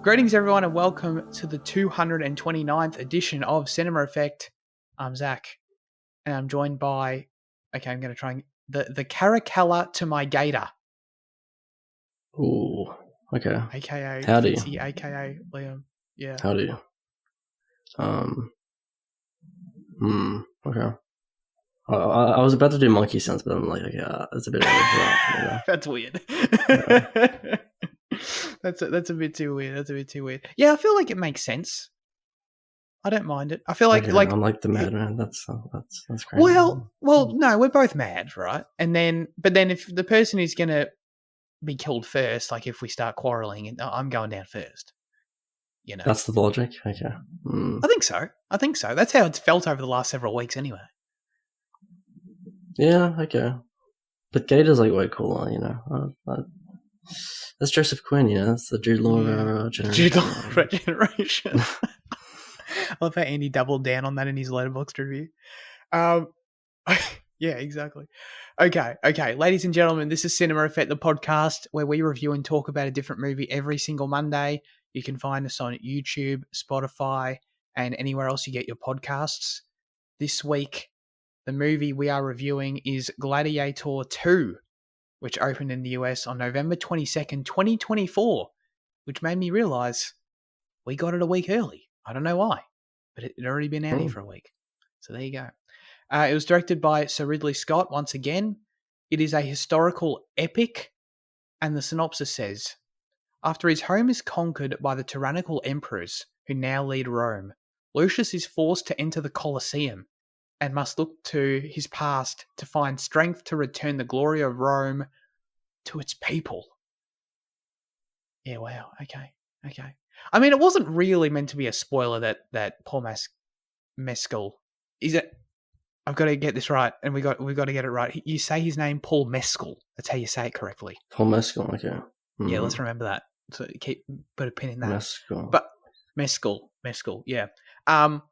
Greetings, everyone, and welcome to the 229th edition of Cinema Effect. I'm Zach, and I'm joined by, I'm going to try and, the Caracalla to my gator. Ooh, okay. A.K.A. Howdy. Fitzy, A.K.A. Liam. Yeah. Howdy. Okay. I was about to do monkey sounds, but I'm like, okay, that's a bit early for that. That's weird. Yeah. That's a bit too weird. Yeah, I feel like it makes sense. I don't mind it. I feel like I'm like the madman. That's crazy. Well, no, we're both mad, right? But then if the person who's gonna be killed first, like if we start quarreling, I'm going down first. You know, that's the logic. Okay. I think so. That's how it's felt over the last several weeks, anyway. Yeah. Okay. But Gator's like way cooler, you know. That's Joseph Quinn, you know. That's the Jude Law generation. Jude Law of our generation. I love how Andy doubled down on that in his Letterboxd review. Yeah, exactly. Okay. Ladies and gentlemen, this is Cinema Effect, the podcast where we review and talk about a different movie every single Monday. You can find us on YouTube, Spotify, and anywhere else you get your podcasts. This week, the movie we are reviewing is Gladiator II, which opened in the US on November 22nd, 2024, which made me realise we got it a week early. I don't know why, but it had already been out here for a week. So there you go. It was directed by Sir Ridley Scott once again. It is a historical epic, and the synopsis says, after his home is conquered by the tyrannical emperors who now lead Rome, Lucius is forced to enter the Colosseum and must look to his past to find strength to return the glory of Rome to its people. Yeah, wow. Okay. I mean, it wasn't really meant to be a spoiler that Paul Mescal is it. I've got to get this right, and we've got to get it right. You say his name, Paul Mescal. That's how you say it correctly. Paul Mescal. Okay. Mm-hmm. Yeah, let's remember that. So put a pin in that. Mescal. But Mescal. Yeah. But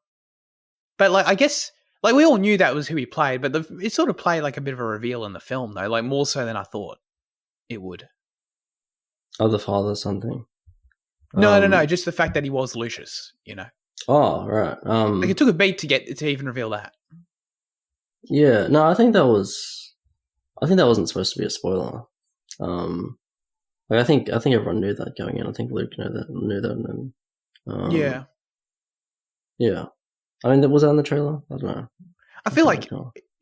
like, I guess, like, we all knew that was who he played, but it sort of played like a bit of a reveal in the film, though, like more so than I thought it would. Oh, the father something. No, just the fact that he was Lucius, you know. Oh, right. Like, it took a beat to even reveal that. Yeah, no, I think that wasn't supposed to be a spoiler. Like I think everyone knew that going in. I think Luke knew that, and yeah. I mean, was that in the trailer? I don't know. I feel like,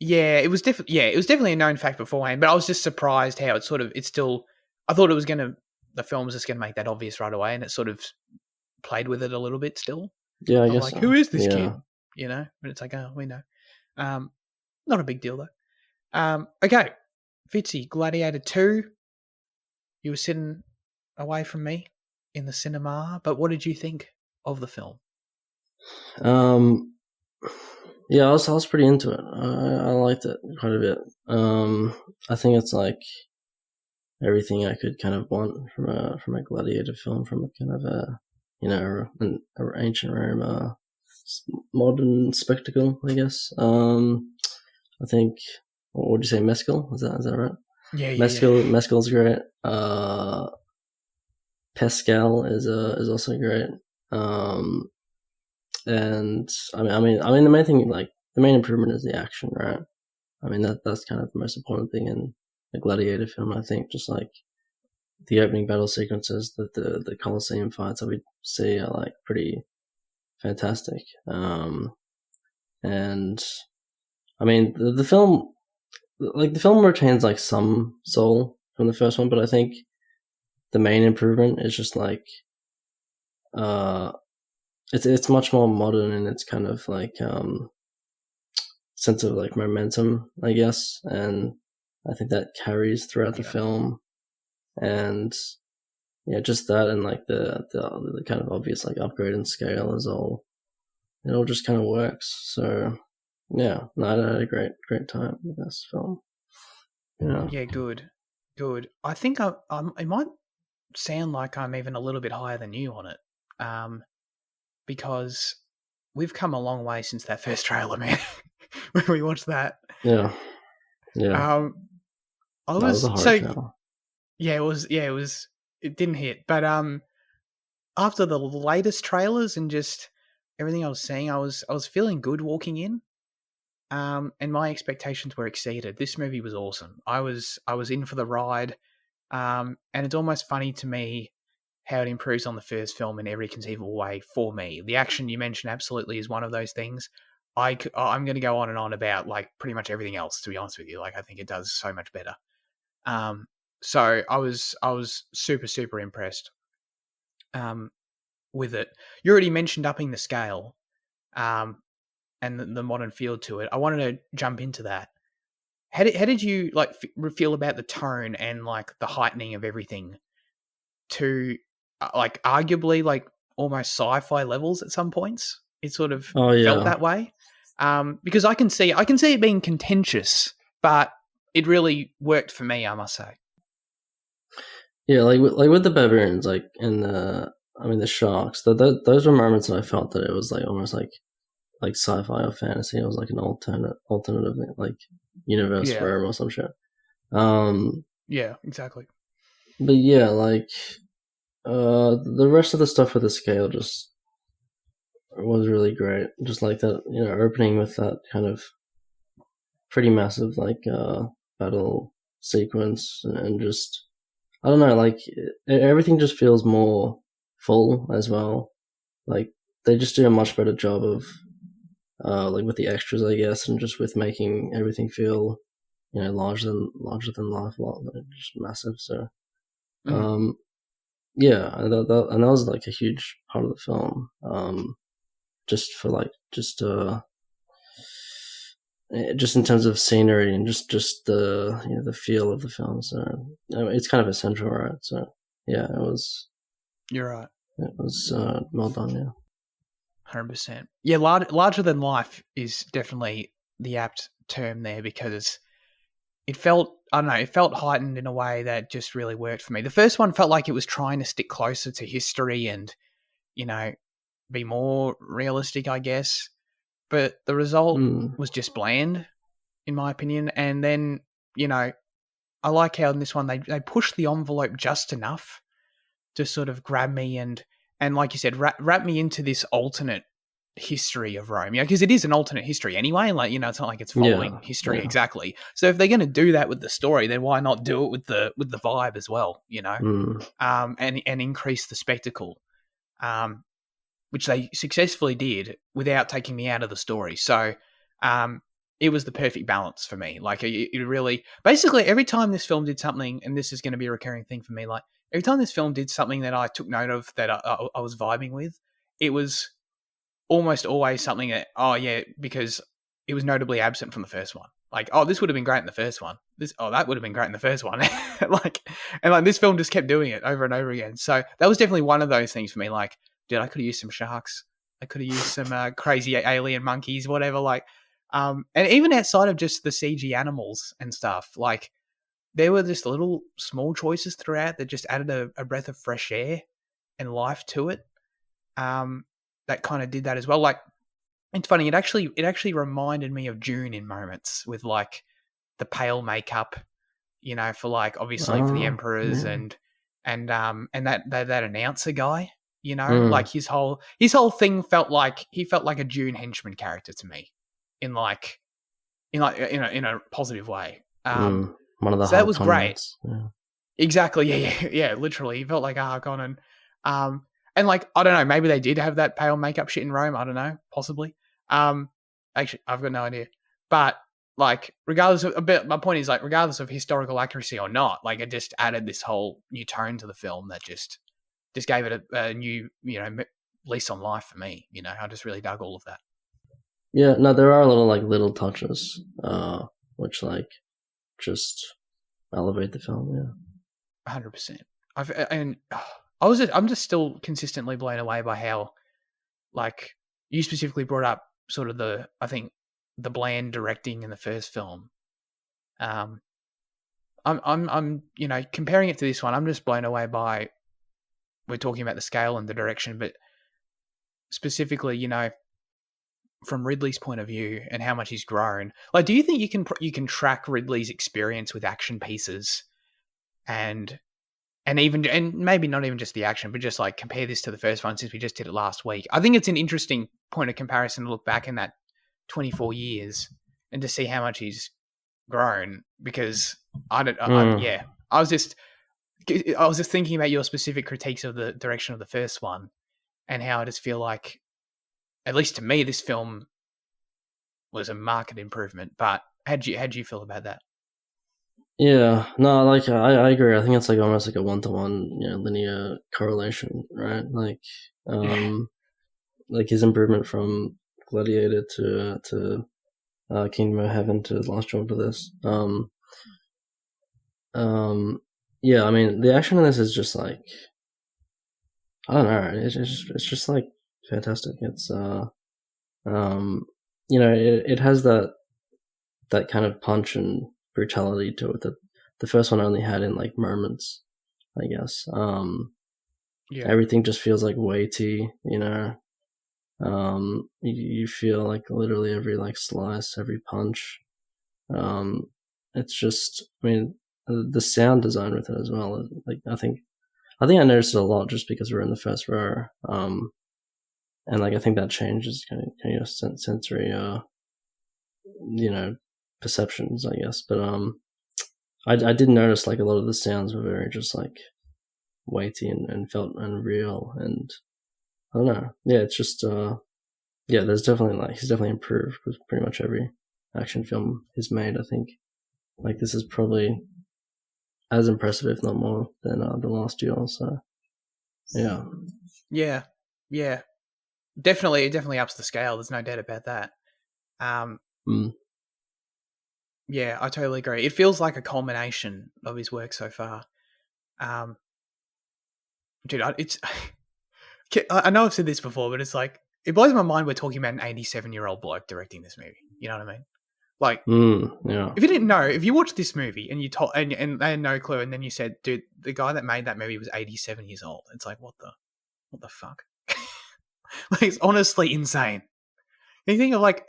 it was definitely a known fact beforehand, but I was just surprised how I thought the film was just going to make that obvious right away, and it sort of played with it a little bit still. Yeah, I guess like, so. who is this kid? You know? But it's like, oh, we know. Not a big deal, though. Okay. Fitzy, Gladiator 2. You were sitting away from me in the cinema, but what did you think of the film? Yeah, I was pretty into it. I liked it quite a bit. I think it's like everything I could kind of want from a gladiator film, from a kind of an ancient Rome modern spectacle, I guess. I think, what would you say, Mescal? Is that right? Yeah. Mescal's great. Pascal is also great. And I mean, the main thing, like the main improvement, is the action, right? I mean, that's kind of the most important thing in a gladiator film. I think just like the opening battle sequences, the Colosseum fights that we see are like pretty fantastic. And I mean, the film retains like some soul from the first one, but I think the main improvement is just like, it's much more modern in its kind of like sense of like momentum, I guess, and I think that carries throughout the film. And yeah, just that, and like the kind of obvious like upgrade in scale it all just kind of works. So yeah, no, I had a great time with this film. Yeah, good. I think it might sound like I'm even a little bit higher than you on it, because we've come a long way since that first trailer, man. When we watched that. Yeah. I was that was a horror trailer. Yeah, it was. It didn't hit, but after the latest trailers and just everything I was seeing, I was feeling good walking in. And my expectations were exceeded. This movie was awesome. I was in for the ride. And it's almost funny to me how it improves on the first film in every conceivable way for me. The action you mentioned absolutely is one of those things. I'm going to go on and on about like pretty much everything else, to be honest with you. Like I think it does so much better. So I was super, super impressed with it. You already mentioned upping the scale and the modern feel to it. I wanted to jump into that. How did you like feel about the tone and like the heightening of everything to like arguably like almost sci-fi levels at some points? It sort of felt that way. Because I can see it being contentious, but it really worked for me, I must say. Yeah, like with the baboons, like in the sharks. Those were moments that I felt that it was like almost like sci-fi or fantasy. It was like an alternative like universe realm or some shit. Yeah, exactly. But yeah, like the rest of the stuff with the scale just was really great. Just like that, opening with that kind of pretty massive like battle sequence and just I don't know, like everything just feels more full as well. Like they just do a much better job of like with the extras, I guess, and just with making everything feel larger than life, just massive. So yeah, and that was like a huge part of the film. Just for like just in terms of scenery and just the the feel of the film. So it's kind of essential, right? So yeah, it was. You're right. It was well done. Yeah. 100%. Yeah, larger than life is definitely the apt term there because it felt, I don't know, it felt heightened in a way that just really worked for me. The first one felt like it was trying to stick closer to history and, be more realistic, I guess. But the result was just bland, in my opinion. And then, I like how in this one they pushed the envelope just enough to sort of grab me and like you said, wrap me into this alternate history of Rome, because it is an alternate history anyway. Like, it's not like it's following history exactly. So if they're going to do that with the story, then why not do it with the vibe as well, and increase the spectacle, which they successfully did without taking me out of the story. So, it was the perfect balance for me. Like it really, basically every time this film did something, and this is going to be a recurring thing for me, like every time this film did something that I took note of that I was vibing with, it was almost always something that, because it was notably absent from the first one. Like, this would have been great in the first one. That would have been great in the first one. and this film just kept doing it over and over again. So that was definitely one of those things for me. Like, dude, I could have used some sharks. I could have used some crazy alien monkeys, whatever. Like, and even outside of just the CG animals and stuff, like there were just little small choices throughout that just added a breath of fresh air and life to it. That kind of did that as well. Like, it's funny. It actually reminded me of June in moments with like the pale makeup, for like obviously for the emperors and that announcer guy, like his whole thing felt like a June henchman character to me, in a positive way. One of the so that was great. Yeah. Exactly. Yeah. Literally, he felt like a Harkonnen. And like, I don't know, maybe they did have that pale makeup shit in Rome. I don't know, possibly. Actually, I've got no idea. But like, my point is like, regardless of historical accuracy or not, like it just added this whole new tone to the film that just gave it a new, lease on life for me. I just really dug all of that. Yeah, no, there are little touches, which like just elevate the film. Yeah, 100%. I'm just still consistently blown away by how, like, you specifically brought up sort of the bland directing in the first film. I'm comparing it to this one, I'm just blown away by, we're talking about the scale and the direction, but specifically, from Ridley's point of view and how much he's grown. Like, do you think you can track Ridley's experience with action pieces and and maybe not even just the action, but just like compare this to the first one since we just did it last week. I think it's an interesting point of comparison to look back in that 24 years and to see how much he's grown, because I was just thinking about your specific critiques of the direction of the first one and how I just feel like, at least to me, this film was a marked improvement. But how'd you feel about that? Yeah, no, like I agree. I think it's like almost like a 1-to-1, linear correlation, right? Like, like his improvement from Gladiator to Kingdom of Heaven to Last Drawn to this. Yeah, I mean, the action in this is just like, I don't know, it's just like fantastic. It's it has that kind of punch and brutality to it that the first one only had in like moments, I guess. Everything just feels like weighty, you feel like literally every like slice, every punch. It's just, I mean, the sound design with it as well. Like I think I noticed it a lot just because we're in the first row. And like I think that changes kind of your sensory, perceptions, I guess. But I did notice like a lot of the sounds were very just like weighty and felt unreal, and I don't know. Yeah, it's just there's definitely like he's definitely improved with pretty much every action film he's made. I think like this is probably as impressive, if not more, than the last duel. So yeah, definitely, it definitely ups the scale. There's no doubt about that. Yeah, I totally agree. It feels like a culmination of his work so far. Dude, I know I've said this before, but it's like, it blows my mind we're talking about an 87-year-old bloke directing this movie. You know what I mean? Like, if you didn't know, if you watched this movie and you told, and they had no clue, and then you said, dude, the guy that made that movie was 87 years old. It's like, what the fuck? Like, it's honestly insane. You think of like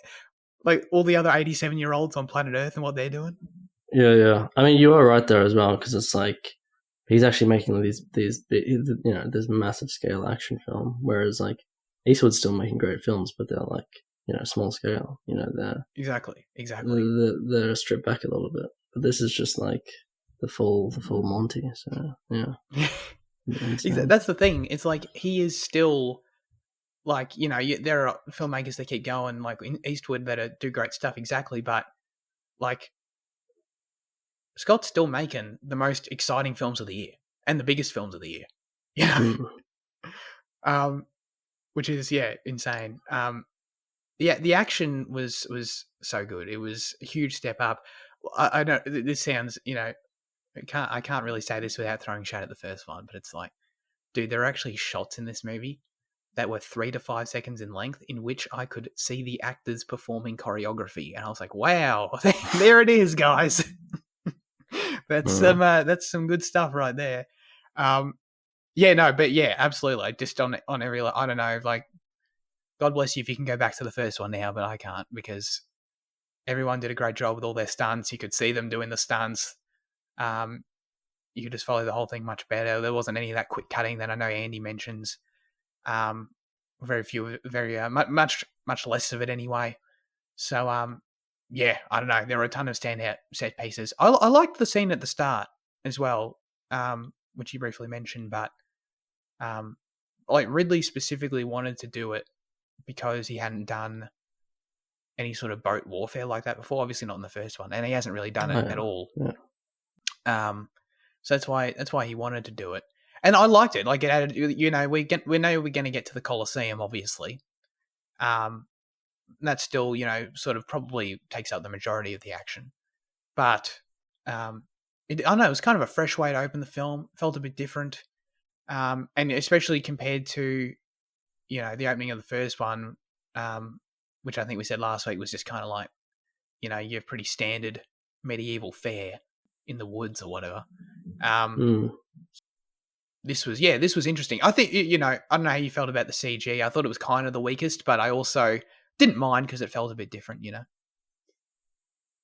all the other 87-year-olds on planet Earth and what they're doing? Yeah. I mean, you are right there as well, because it's like he's actually making these this massive scale action film, whereas like Eastwood's still making great films, but they're like small scale. They're exactly they're stripped back a little bit. But this is just like the full Monty. So yeah, that's the thing. It's like he is still. Like, there are filmmakers that keep going, like in Eastwood, that do great stuff, exactly. But, like, Scott's still making the most exciting films of the year and the biggest films of the year. Which is, insane. The action was so good. It was a huge step up. I know this sounds, I can't really say this without throwing shade at the first one, but it's like, dude, there are actually shots in this movie that were 3 to 5 seconds in length, in which I could see the actors performing choreography, and I was like, "Wow, there it is, guys." That's some good stuff right there. Absolutely. Just on every, I don't know, like, God bless you if you can go back to the first one now, but I can't, because everyone did a great job with all their stunts. You could see them doing the stunts. You could just follow the whole thing much better. There wasn't any of that quick cutting that I know Andy mentions. Very few, much less of it anyway. So I don't know. There were a ton of standout set pieces. I liked the scene at the start as well, which you briefly mentioned, but like Ridley specifically wanted to do it because he hadn't done any sort of boat warfare like that before. Obviously not in the first one, and he hasn't really done it at all. Yeah. So that's why he wanted to do it. And I liked it. Like, it added, we know we're going to get to the Colosseum, obviously. That still, sort of probably takes up the majority of the action. But I don't know, it was kind of a fresh way to open the film. Felt a bit different. And especially compared to, the opening of the first one, which I think we said last week was just kind of like, your pretty standard medieval fare in the woods or whatever. This was interesting. I think, I don't know how you felt about the CG. I thought it was kind of the weakest, but I also didn't mind because it felt a bit different,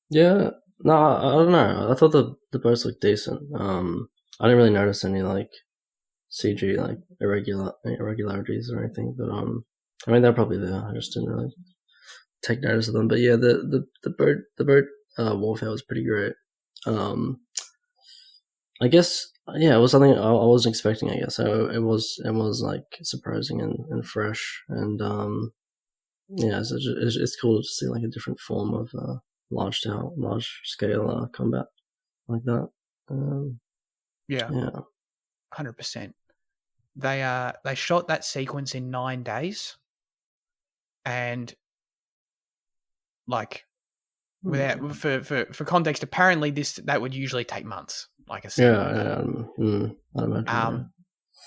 Yeah. No, I don't know. I thought the boats looked decent. I didn't really notice any like CG like irregularities or anything, but I mean they're probably there. I just didn't really take notice of them. But yeah, the bird warfare was pretty great. I guess yeah, it was something I wasn't expecting. I guess so. It was like surprising and fresh, and yeah, it's cool to see like a different form of large scale combat like that. Yeah, Yeah. 100%. They shot that sequence in 9 days, and like without for context, apparently that would usually take months, like a scene like that. I'd imagine.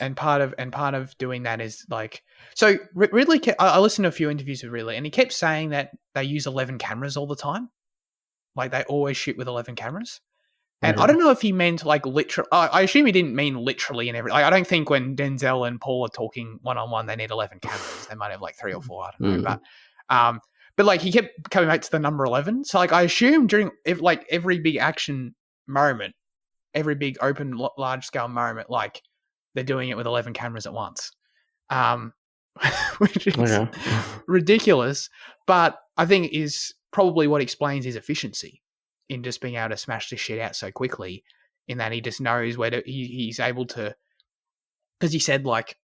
And part of doing that is like, so Ridley. I listened to a few interviews with Ridley, and he kept saying that they use 11 cameras all the time, like they always shoot with 11 cameras. And I don't know if he meant like literal. I assume he didn't mean literally in every. Like, I don't think when Denzel and Paul are talking one-on-one, they need 11 cameras. They might have like 3 or 4. I don't know, but like he kept coming back to the number 11. So like I assume during every big action moment, every big open large scale moment, like they're doing it with 11 cameras at once, which is ridiculous. But I think is probably what explains his efficiency in just being able to smash this shit out so quickly, in that he just knows where to, he's able to, because he said like,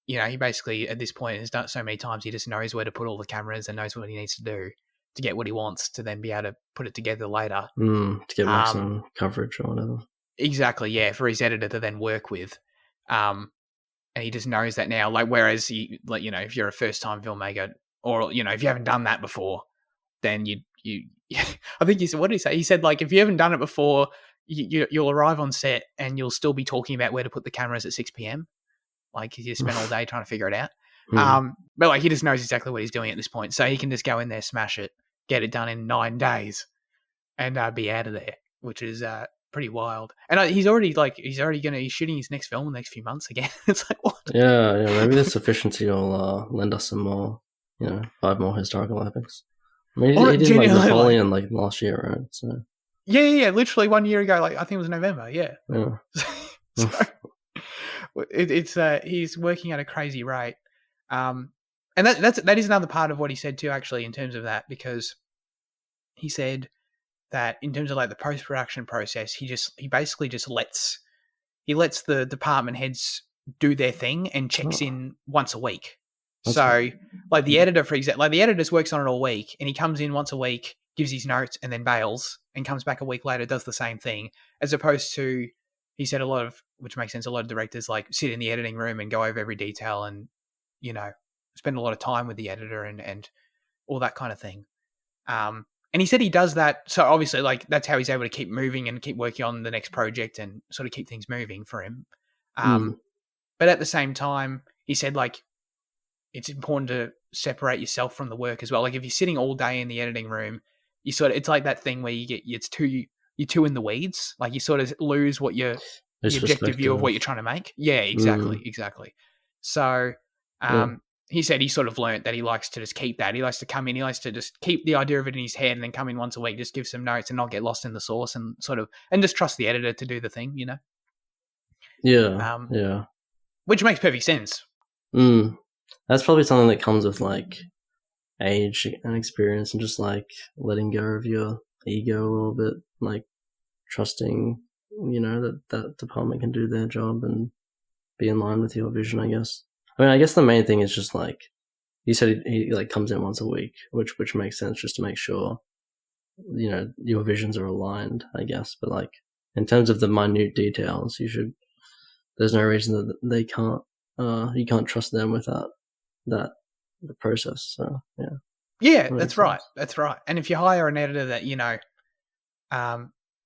you know, he basically at this point has done it so many times, he just knows where to put all the cameras and knows what he needs to do to get what he wants to then be able to put it together later. To get maximum coverage or whatever. Exactly, yeah, for his editor to then work with. And he just knows that now. Like, whereas you, like, you know, if you're a first time filmmaker, or, you know, if you haven't done that before, then you I think he said, what did he say? He said, like, if you haven't done it before, you'll arrive on set and you'll still be talking about where to put the cameras at 6 p.m. Like, you spent all day trying to figure it out. But like, he just knows exactly what he's doing at this point. So he can just go in there, smash it, get it done in 9 days, and be out of there, which is pretty wild. And he's shooting his next film in the next few months again. It's like, what? Yeah, maybe this efficiency will lend us some more, 5 more historical epics. I mean, he did like Napoleon like last year, right? So. Yeah. Literally 1 year ago, like I think it was November. Yeah. So it's he's working at a crazy rate, and that is another part of what he said too, actually, in terms of that, because he said that in terms of like the post production process, he basically just lets the department heads do their thing and checks in once a week. So, like the editor, for example, like the editor just works on it all week, and he comes in once a week, gives his notes, and then bails, and comes back a week later, does the same thing, as opposed to, he said which makes sense, a lot of directors like sit in the editing room and go over every detail and, you know, spend a lot of time with the editor and all that kind of thing. And he said he does that, so obviously, like, that's how he's able to keep moving and keep working on the next project and sort of keep things moving for him. But at the same time, he said, like, it's important to separate yourself from the work as well. Like, if you're sitting all day in the editing room, it's like that thing where you're too in the weeds. Like, you sort of lose what the objective view of what you're trying to make. Yeah, exactly. So, he said he sort of learnt that he likes to just keep that. He likes to come in, he likes to just keep the idea of it in his head and then come in once a week, just give some notes and not get lost in the sauce and just trust the editor to do the thing, you know? Yeah. Which makes perfect sense. That's probably something that comes with like age and experience and just like letting go of your ego a little bit, like trusting, that department can do their job and be in line with your vision, I guess. I mean, I guess the main thing is just like you said, he like comes in once a week, which makes sense, just to make sure, your visions are aligned, I guess. But like in terms of the minute details, there's no reason that they can't, you can't trust them with that the process. So yeah, that's right. And if you hire an editor that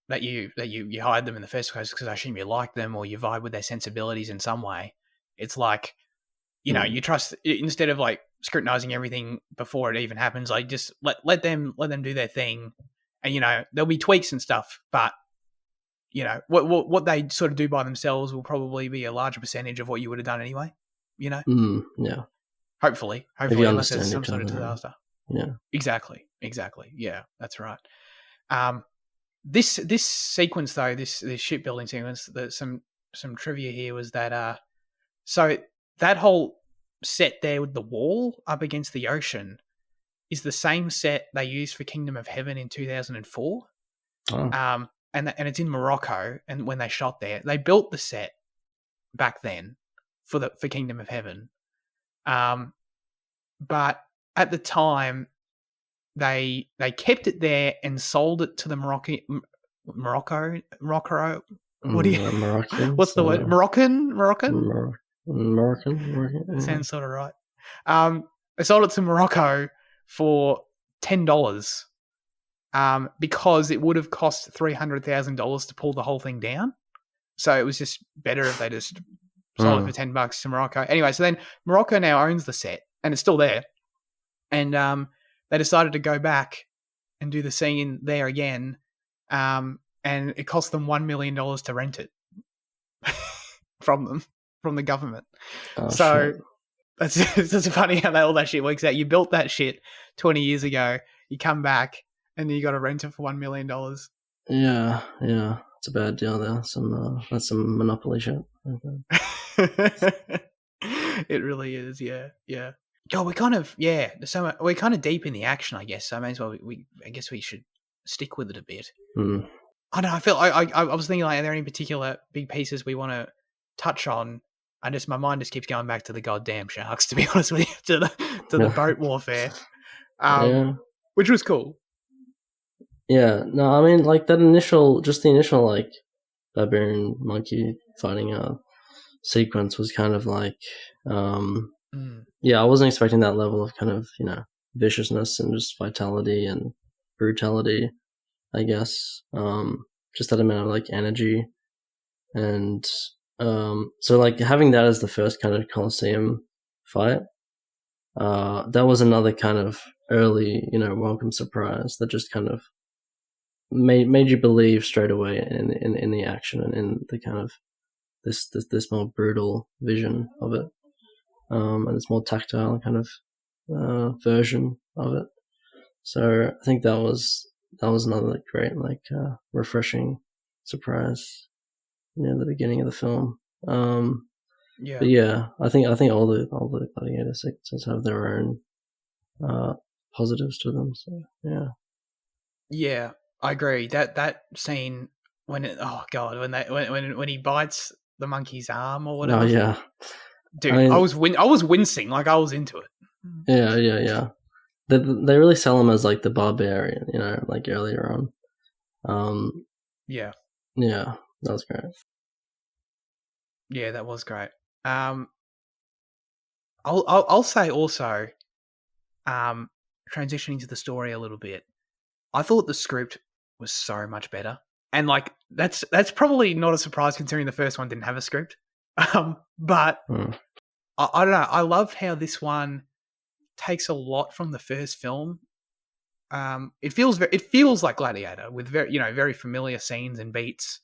that you hired them in the first place because I assume you like them or you vibe with their sensibilities in some way, it's like, you trust, instead of like scrutinizing everything before it even happens, like just let them do their thing, and there'll be tweaks and stuff, but what they sort of do by themselves will probably be a larger percentage of what you would have done anyway. Yeah. Hopefully, unless there's some sort of disaster. Yeah. Exactly. Yeah, that's right. This sequence though, this shipbuilding sequence, trivia here was that so that whole set there with the wall up against the ocean is the same set they used for Kingdom of Heaven in 2004. Oh. And it's in Morocco. And when they shot there, they built the set back then for Kingdom of Heaven. But at the time, they kept it there and sold it to the Morocco. What do you? Moroccan. What's the word? Moroccan. Moroccan. That sounds sort of right. They sold it to Morocco for $10. Because it would have cost $300,000 to pull the whole thing down. So it was just better if they just sold it for $10 to Morocco. Anyway, so then Morocco now owns the set, and it's still there. And they decided to go back and do the scene there again, and it cost them $1 million to rent it from the government. Oh, so shit. that's funny how all that shit works out. You built that shit 20 years ago, you come back, and then you got to rent it for $1 million. Yeah, it's a bad deal there. That's some monopoly shit. It really is, yeah. Yo, we kind of we're kind of deep in the action, I guess. So I may as well I guess we should stick with it a bit. I don't know. I feel I was thinking, like, are there any particular big pieces we want to touch on? My mind just keeps going back to the goddamn sharks, to be honest with you, to the boat warfare, which was cool. Yeah, no, I mean, like the initial like baboon monkey fighting sequence was kind of like, I wasn't expecting that level of kind of, viciousness and just vitality and brutality, I guess. Just that amount of like energy, and so like having that as the first kind of Colosseum fight, that was another kind of early, welcome surprise that just kind of made you believe straight away in the action and in the kind of this more brutal vision of it, and this more tactile kind of version of it. So I think that was another great refreshing surprise near the beginning of the film. But yeah, I think all the Gladiator sequences have their own positives to them. So yeah. I agree. That scene when he bites the monkey's arm or whatever. Oh yeah, dude, I was wincing, like I was into it. Yeah. They really sell him as like the barbarian, like earlier on. Yeah, that was great. Yeah, that was great. I'll say also, transitioning to the story a little bit, I thought the script was so much better, and like that's probably not a surprise considering the first one didn't have a script. But I don't know. I loved how this one takes a lot from the first film. It feels like Gladiator with very familiar scenes and beats.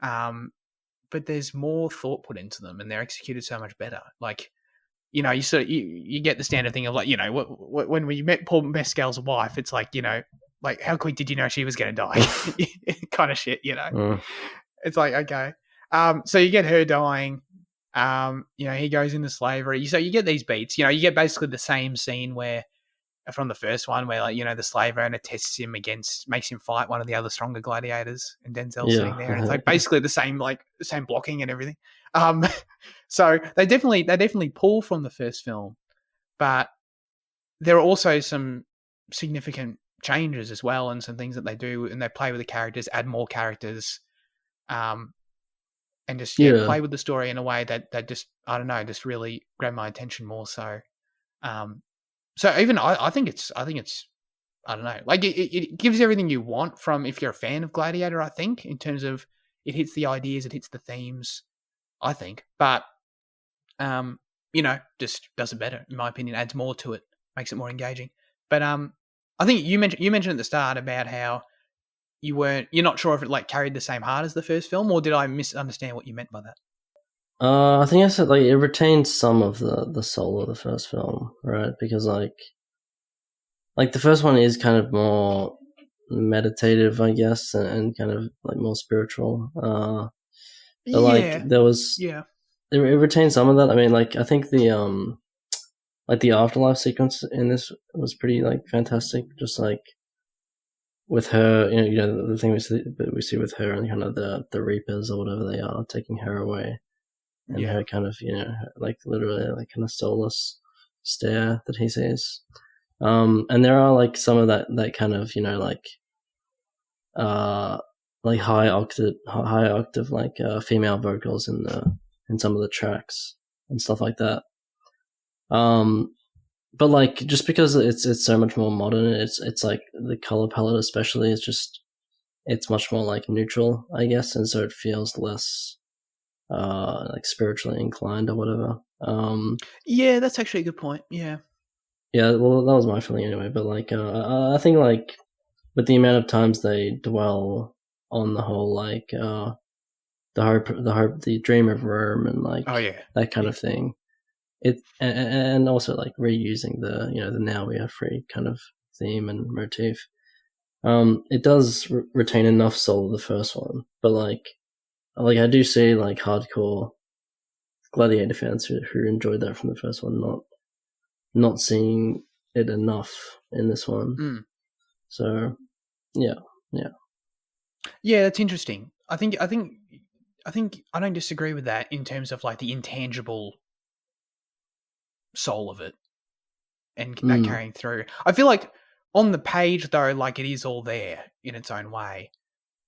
But there's more thought put into them, and they're executed so much better. Like, you get the standard thing of like, when we met Paul Mescal's wife, it's like, like, how quick did you know she was going to die? Kind of shit, It's like, okay. So you get her dying. He goes into slavery. So you get these beats. You get basically the same scene from the first one where, like, the slave owner makes him fight one of the other stronger gladiators, and Denzel's sitting there, and it's like basically the same blocking and everything. So they definitely pull from the first film, but there are also some significant changes as well, and some things that they do, and they play with the characters, add more characters, and just play with the story in a way that just, I don't know, just really grabbed my attention more so. So even I think it's I don't know, like it gives everything you want from, if you're a fan of Gladiator, I think, in terms of it hits the ideas, it hits the themes, I think, but just does it better in my opinion, adds more to it, makes it more engaging. But I think you mentioned at the start about how you're not sure if it like carried the same heart as the first film, or did I misunderstand what you meant by that? I think I said like it retains some of the soul of the first film, right? Because like the first one is kind of more meditative, I guess, and kind of like more spiritual. But like Yeah. there was, Yeah. it retained some of that. I mean, like I think the afterlife sequence in this was pretty like fantastic. Just like with her, the thing we see with her and kind of the Reapers or whatever they are taking her away, and Yeah. her kind of like literally like kind of soulless stare that he sees. And there are like some of that kind of like high octave like female vocals in some of the tracks and stuff like that. But like just because it's so much more modern, it's like the color palette especially is just it's much more like neutral, I guess, and so it feels less like spiritually inclined or whatever. Yeah, that's actually a good point. Yeah. Yeah, well, that was my feeling anyway. But like, I think like with the amount of times they dwell on the whole like the dream of Rome and like Oh yeah. that kind of thing, and also like reusing the the now we are free kind of theme and motif. It does retain enough soul of the first one, but like I do see like hardcore Gladiator fans who enjoyed that from the first one not seeing it enough in this one. Mm. So yeah. Yeah, that's interesting. I think I don't disagree with that in terms of like the intangible soul of it and that carrying through. I feel like on the page though, like it is all there in its own way.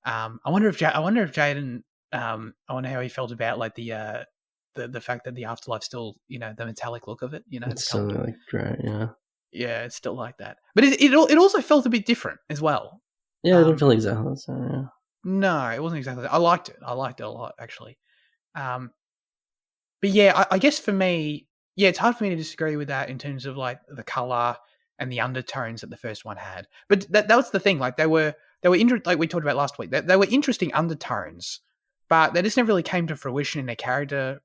I wonder if Jaden. I wonder how he felt about like the fact that the afterlife still, the metallic look of it. It's still like great, yeah. Yeah, it's still like that, but it also felt a bit different as well. Yeah, it didn't feel exactly the same. Yeah. No, it wasn't exactly that. I liked it. I liked it a lot actually. But yeah, I guess for me, yeah, it's hard for me to disagree with that in terms of like the color and the undertones that the first one had. But that was the thing. Like they were like we talked about last week. They were interesting undertones, but they just never really came to fruition in their character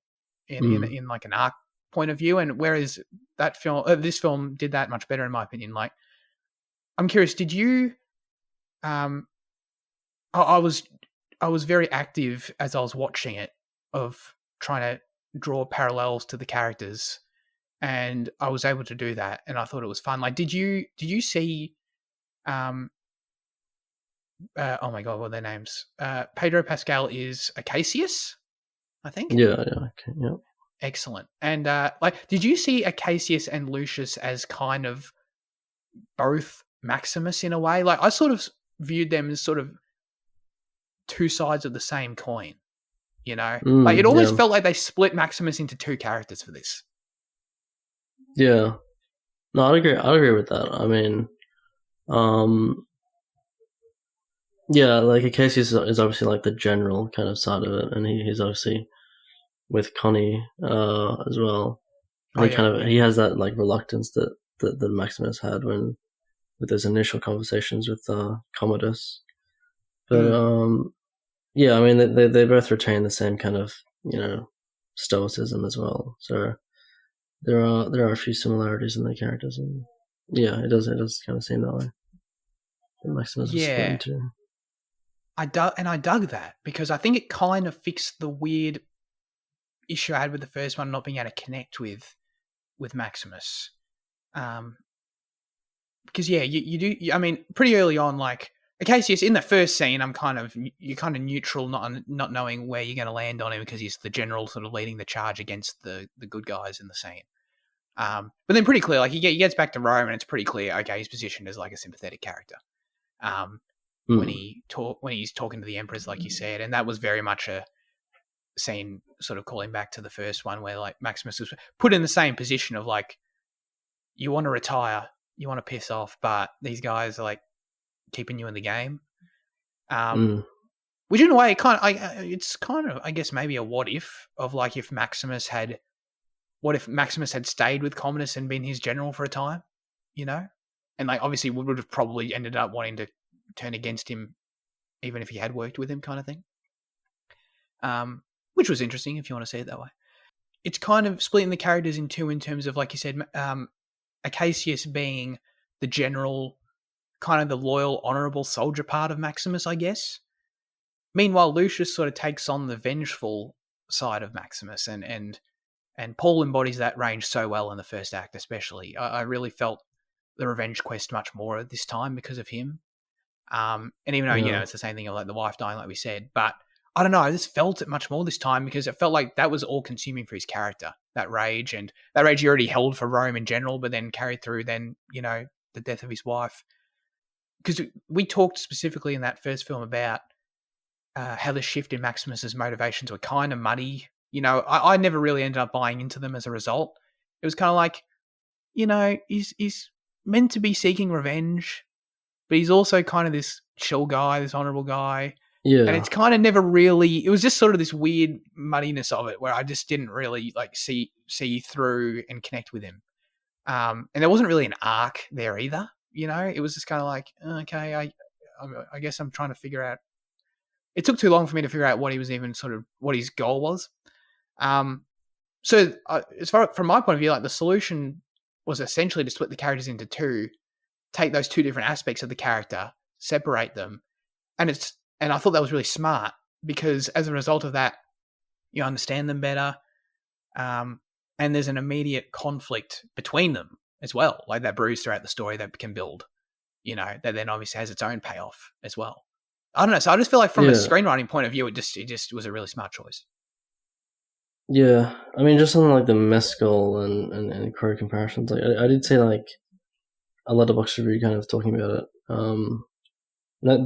in like an arc point of view. And whereas this film did that much better in my opinion. Like, I'm curious, did you? I was very active as I was watching it of trying to draw parallels to the characters, and I was able to do that, and I thought it was fun. Like, did you see? Oh my god, what are their names? Pedro Pascal is Acacius, I think. Yeah, okay, yeah. Excellent. And like, did you see Acacius and Lucius as kind of both Maximus in a way? Like, I sort of viewed them as sort of two sides of the same coin. Like it almost felt like they split Maximus into two characters for this. Yeah. No, I'd agree with that. I mean, yeah, like Acacius is obviously like the general kind of side of it, and he's obviously with Connie as well. He has that like reluctance that Maximus had with those initial conversations with Commodus. But yeah, I mean they both retain the same kind of stoicism as well. So there are a few similarities in their characters, and yeah, it does kind of seem that way. Maximus was split into. I dug that because I think it kind of fixed the weird issue I had with the first one, not being able to connect with Maximus. Because yeah, you do. I mean, pretty early on, like Acacius in the first scene, you're kind of neutral, not knowing where you're going to land on him because he's the general sort of leading the charge against the good guys in the scene. But then pretty clear, like he gets back to Rome, and it's pretty clear. Okay, he's positioned as like a sympathetic character. When he's talking to the emperors, like you said, and that was very much a scene sort of calling back to the first one where like Maximus was put in the same position of like, you want to retire, you want to piss off, but these guys are like keeping you in the game. Which in a way, it's kind of, I guess, maybe a what if of like if Maximus had stayed with Commodus and been his general for a time, and like obviously would have probably ended up wanting to turn against him even if he had worked with him, kind of thing. Which was interesting if you want to see it that way. It's kind of splitting the characters in two in terms of, like you said, Acacius being the general, kind of the loyal, honourable soldier part of Maximus, I guess. Meanwhile, Lucius sort of takes on the vengeful side of Maximus, and Paul embodies that range so well in the first act, especially. I really felt the revenge quest much more at this time because of him. And even though, it's the same thing of like the wife dying, like we said, but I don't know, I just felt it much more this time because it felt like that was all consuming for his character, that rage, and that rage he already held for Rome in general, but then carried through then, the death of his wife. Because we talked specifically in that first film about how the shift in Maximus's motivations were kind of muddy. I never really ended up buying into them as a result. It was kind of like, he's meant to be seeking revenge, but he's also kind of this chill guy, this honorable guy. Yeah. And it's kind of never really, it was just sort of this weird muddiness of it where I just didn't really like see through and connect with him. And there wasn't really an arc there either. It was just kind of like, okay, I guess I'm trying to figure out. It took too long for me to figure out what he was even what his goal was. So as far from my point of view, like the solution was essentially to split the characters into two, take those two different aspects of the character, separate them. And I thought that was really smart because as a result of that, you understand them better. And there's an immediate conflict between them as well. Like that bruise throughout the story that can build, that then obviously has its own payoff as well. I don't know. So I just feel like from a screenwriting point of view, it just was a really smart choice. Yeah. I mean, just on like the Mescal and Crow comparisons, like I did say like a Letterboxd review kind of talking about it.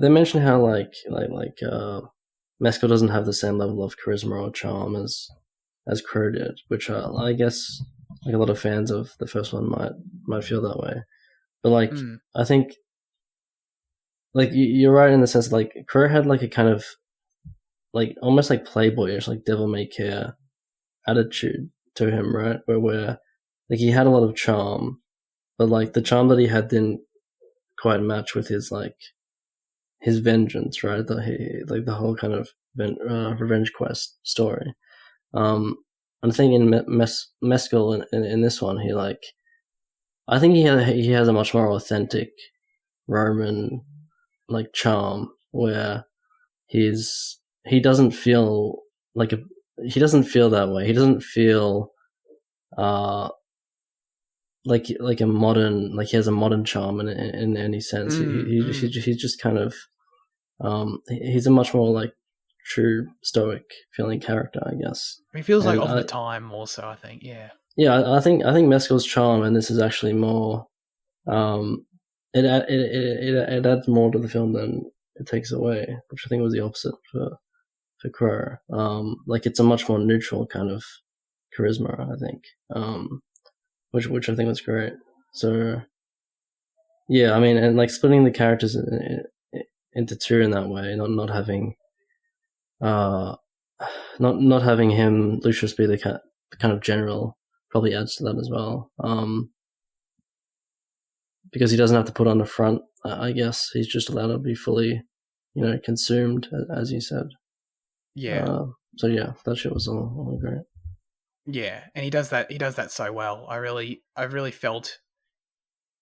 They mentioned how like Mescal doesn't have the same level of charisma or charm as Crow did, which I guess like a lot of fans of the first one might feel that way. But like I think like you're right in the sense like Crow had like a kind of like almost like playboyish, like devil may care attitude to him, right? Where like he had a lot of charm, but like the charm that he had didn't quite match with his like his vengeance, right? Like the whole kind of revenge quest story. I'm thinking Mescal in this one, I think he has a much more authentic Roman like charm where he doesn't feel like he doesn't feel that way. He doesn't feel like a modern, like he has a modern charm in any sense. He's just kind of he's a much more like true stoic feeling character, I guess. He feels like of the time also, I think. Yeah, I think Mescal's charm, and this is actually more it adds more to the film than it takes away, which I think was the opposite for Crow. Like it's a much more neutral kind of charisma, I think. Which I think was great. So yeah, I mean, and like splitting the characters into two in that way, not having not having him Lucius be the kind of general probably adds to that as well. Because he doesn't have to put on a front, I guess he's just allowed to be fully, consumed, as you said. Yeah. So yeah, that shit was all great. Yeah, and he does that so well. I really felt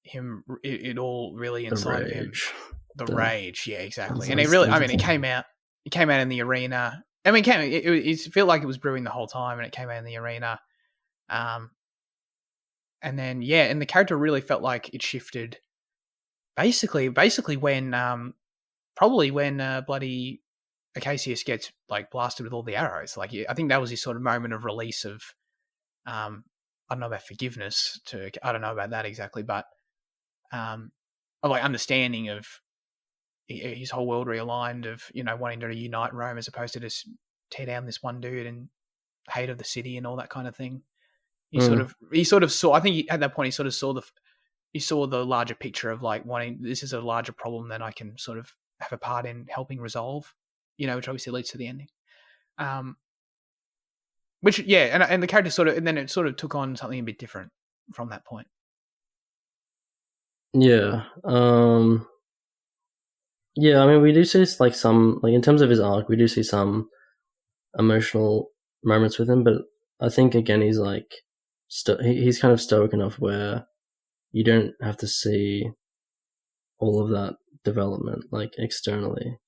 him. It all really inside of him. The rage, yeah, exactly. And it came out in the arena. I mean, it felt like it was brewing the whole time, and it came out in the arena. And then and the character really felt like it shifted. Basically when probably when bloody Acacius gets like blasted with all the arrows. Like I think that was his sort of moment of release of, I don't know about forgiveness. I don't know about that exactly, but of like understanding of his whole world realigned of wanting to unite Rome as opposed to just tear down this one dude and hate of the city and all that kind of thing. He sort of saw. I think at that point he sort of saw the larger picture of like wanting. This is a larger problem that I can sort of have a part in helping resolve. Which obviously leads to the ending. Which and the character and then it sort of took on something a bit different from that point. Yeah. Yeah, I mean, we do see like some, like in terms of his arc, we do see some emotional moments with him, but I think again he's like he's kind of stoic enough where you don't have to see all of that development like externally.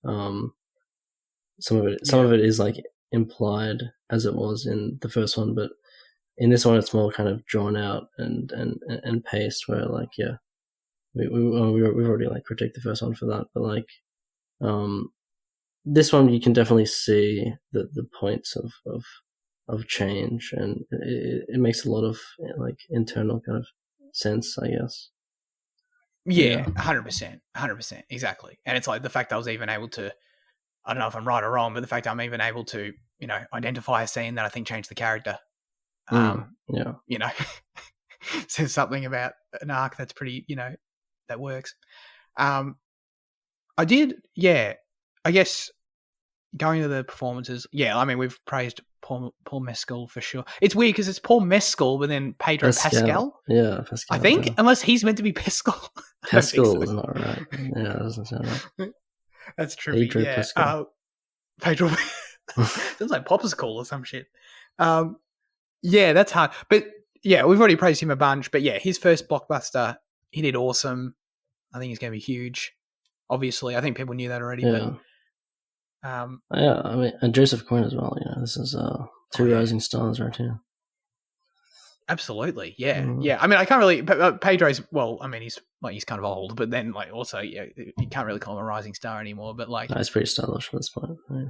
some of it is like implied as it was in the first one, but in this one it's more kind of drawn out and paced. Where like we've already like critiqued the first one for that, but like this one you can definitely see the points of change, and it makes a lot of like internal kind of sense, I guess. Yeah, 100%, exactly. And it's like the fact I was even able to, I don't know if I'm right or wrong, but the fact I'm even able to, identify a scene that I think changed the character. Says something about an arc that's pretty, that works. I guess going to the performances, I mean, we've praised Paul Mescal for sure. It's weird because it's Paul Mescal, but then Pedro Pascal. Yeah, Pascal. I think, unless he's meant to be Pascal. Pascal is not right. Yeah, that doesn't sound right. That's true. Pedro Pascal. Pedro. Sounds like Popsicle or some shit. That's hard. But we've already praised him a bunch. But his first blockbuster, he did awesome. I think he's going to be huge. Obviously, I think people knew that already. Yeah. But, I mean, and Joseph Quinn as well. This is two rising stars right here. Absolutely, yeah. I mean, I can't really. Pedro's I mean, he's kind of old, but then also, you can't really call him a rising star anymore. But like, he's pretty stylish at this point. Right?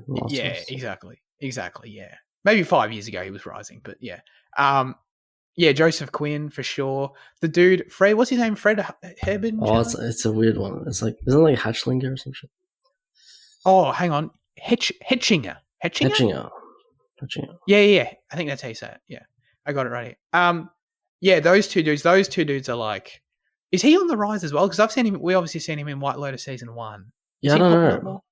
Exactly. Yeah, maybe 5 years ago he was rising, but Joseph Quinn for sure. The dude, Fred, what's his name? Fred Herbin? Oh, it's a weird one. It's like, isn't it like Hatchlinger or some shit? Oh, hang on, Hetchinger. Yeah. I think that's how you say it. Yeah. I got it right here. Those two dudes are like, is he on the rise as well? Because we obviously seen him in White Lotus season 1. Yeah, I don't know.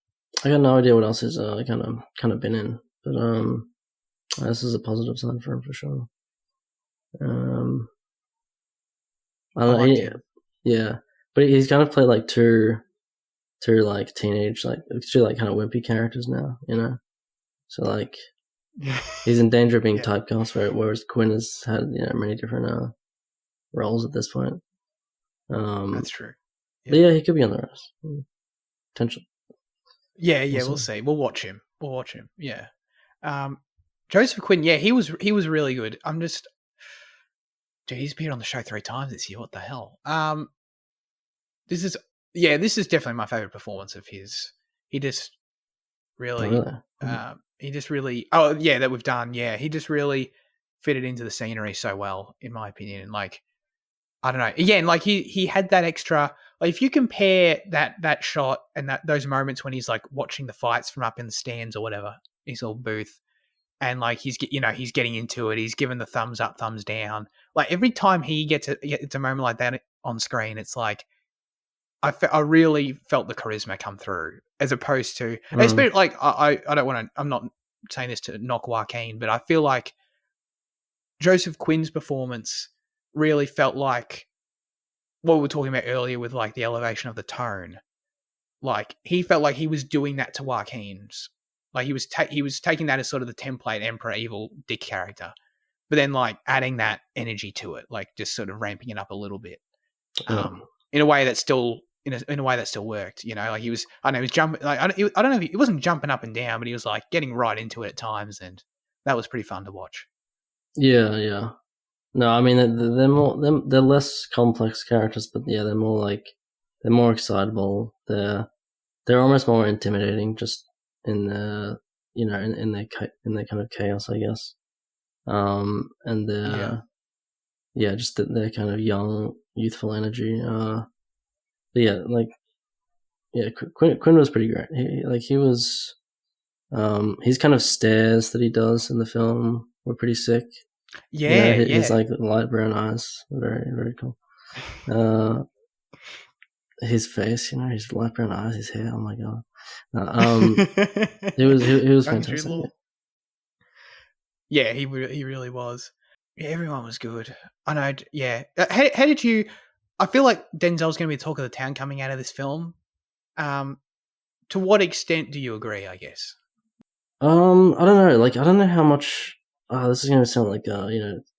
I got no idea what else he's kind of been in, but this is a positive sign for him for sure. I don't know. Yeah, but he's kind of played like two like teenage, like two like kind of wimpy characters now, So like, he's in danger of being typecast, whereas Quinn has had many different roles at this point. That's true. But he could be on the rise. Potential. We'll see. We'll watch him. Yeah. Joseph Quinn. Yeah, he was really good. I'm just, dude, he's been on the show 3 times this year. What the hell? This is definitely my favorite performance of his. He just really, that we've done. Yeah, he just really fitted into the scenery so well, in my opinion. And like, I don't know. Again, like he had that extra. Like if you compare that shot and those moments when he's like watching the fights from up in the stands or whatever, his little booth, and like he's getting into it. He's giving the thumbs up, thumbs down. Like every time he gets a moment like that on screen, it's like I really felt the charisma come through, as opposed to especially like I don't want to. I'm not saying this to knock Joaquin, but I feel like Joseph Quinn's performance really felt like what we were talking about earlier with like the elevation of the tone. Like he felt like he was doing that to Joaquin's. Like he was taking that as sort of the template Emperor Evil Dick character, but then like adding that energy to it, like just sort of ramping it up a little bit, in a way that still worked. Like he was, I don't know, he was jumping. Like I don't know, he wasn't jumping up and down, but he was like getting right into it at times, and that was pretty fun to watch. Yeah. No, I mean they're less complex characters, but they're more excitable. They're almost more intimidating, just in the in their kind of chaos, I guess. And just their kind of young, youthful energy. Quinn was pretty great. He was, his kind of stares that he does in the film were pretty sick. His like light brown eyes, very very cool. His face, his light brown eyes, his hair. Oh my god. He was fantastic. Yeah, he really was. Yeah, everyone was good. I know. Yeah. How did you? I feel like Denzel's going to be the talk of the town coming out of this film. To what extent do you agree? I guess. I don't know. Like, I don't know how much. This is going to sound like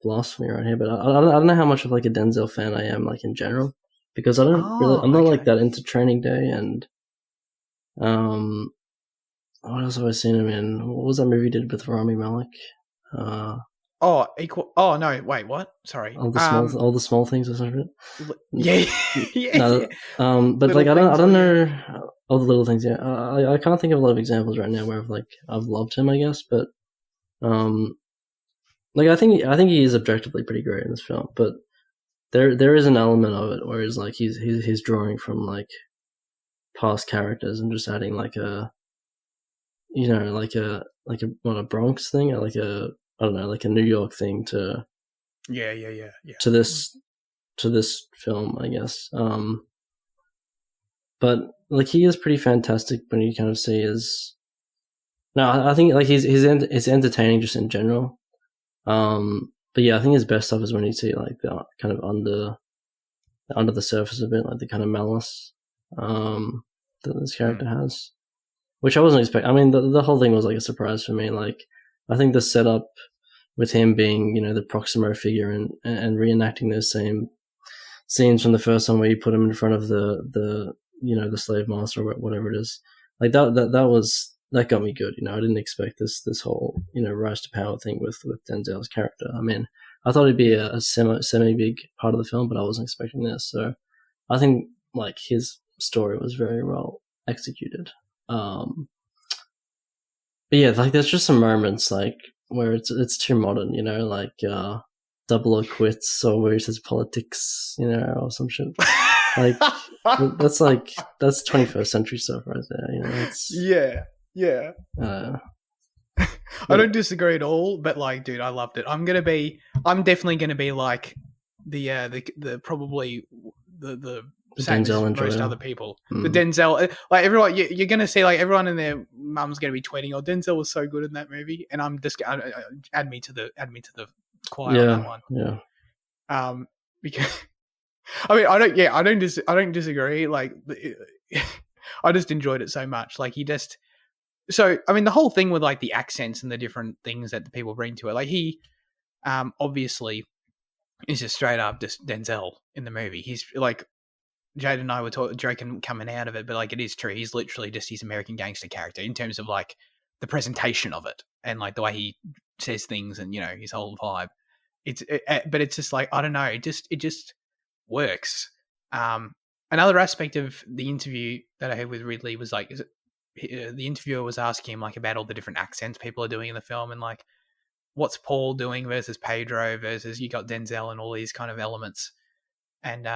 blasphemy right here, but I don't know how much of like a Denzel fan I am, like in general, because I'm not like that into Training Day, and what else have I seen him in? What was that movie he did with Rami Malek? Oh no! Wait, what? Sorry. All the small things or something. Yeah, yeah. No, but Little like I don't things, know all the little things. Yeah, I can't think of a lot of examples right now where I've loved him, I guess. But like I think he is objectively pretty great in this film. But there is an element of it where he's drawing from like past characters and just adding like a a Bronx thing, or like a I don't know, like a New York thing to to this film, I guess. But like he is pretty fantastic when you kind of see his. No, I think like he's entertaining just in general. But yeah, I think his best stuff is when you see like the kind of under the surface of it, like the kind of malice that this character has, which I wasn't expecting. I mean, the whole thing was like a surprise for me. Like, I think the setup with him being, the Proximo figure and reenacting those same scenes from the first one where you put him in front of the slave master or whatever it is, like that got me good. I didn't expect this whole rise to power thing with Denzel's character. I mean, I thought it'd be a semi big part of the film, but I wasn't expecting this. So I think like his story was very well executed. But yeah, like there's just some moments like where it's too modern, like Double or Quits, or where he says politics, or some shit. Like that's 21st century stuff right there. It's yeah. I don't disagree at all, but like, dude, I loved it. I'm definitely gonna be like the probably the same as most other people. The Denzel, like everyone, you're gonna see like everyone and their mum's gonna be tweeting, "Oh, Denzel was so good in that movie," and I'm just add me to the choir on that one. Yeah. Because I mean, I don't disagree. Like, I just enjoyed it so much. Like so I mean, the whole thing with like the accents and the different things that the people bring to it. Like he, obviously, is just straight up just Denzel in the movie. He's like. Jade and I were joking coming out of it, but like it is true. He's literally just his American gangster character in terms of like the presentation of it and like the way he says things and his whole vibe. But it's just like I don't know. It just works. Another aspect of the interview that I had with Ridley was like the interviewer was asking him like about all the different accents people are doing in the film and like what's Paul doing versus Pedro versus you got Denzel and all these kind of elements and.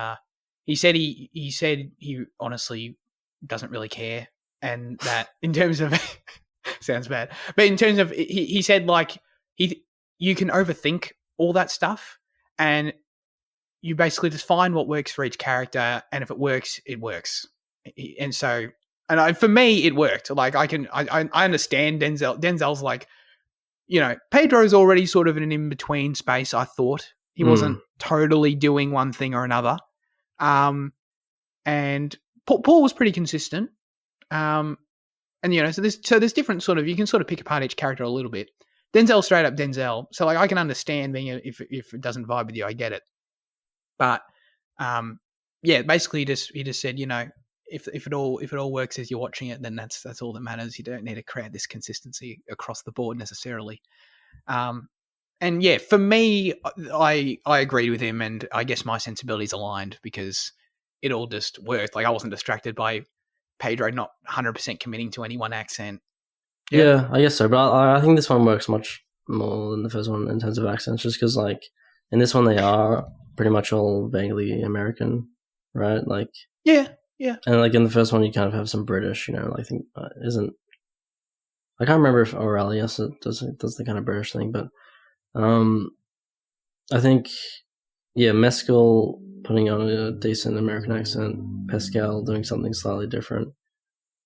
He said he honestly doesn't really care, and that in terms of sounds bad, but in terms of he said like you can overthink all that stuff, and you basically just find what works for each character, and if it works, it works. And so, for me, it worked. Like I understand Denzel. Denzel's like, Pedro's already sort of in an in between space. I thought he wasn't totally doing one thing or another. And Paul was pretty consistent. And so there's different sort of, you can sort of pick apart each character a little bit. Denzel straight up Denzel. So like I can understand being if it doesn't vibe with you, I get it. But basically he just said, if it all works as you're watching it, then that's all that matters. You don't need to create this consistency across the board necessarily. And yeah, for me, I agreed with him, and I guess my sensibilities aligned because it all just worked. Like I wasn't distracted by Pedro not 100% committing to any one accent. Yeah, I guess so. But I think this one works much more than the first one in terms of accents, just because like in this one they are pretty much all vaguely American, right? Like yeah. And like in the first one, you kind of have some British, I think isn't. I can't remember if Aurelius does the kind of British thing, but. I think, Mescal putting on a decent American accent, Pascal doing something slightly different.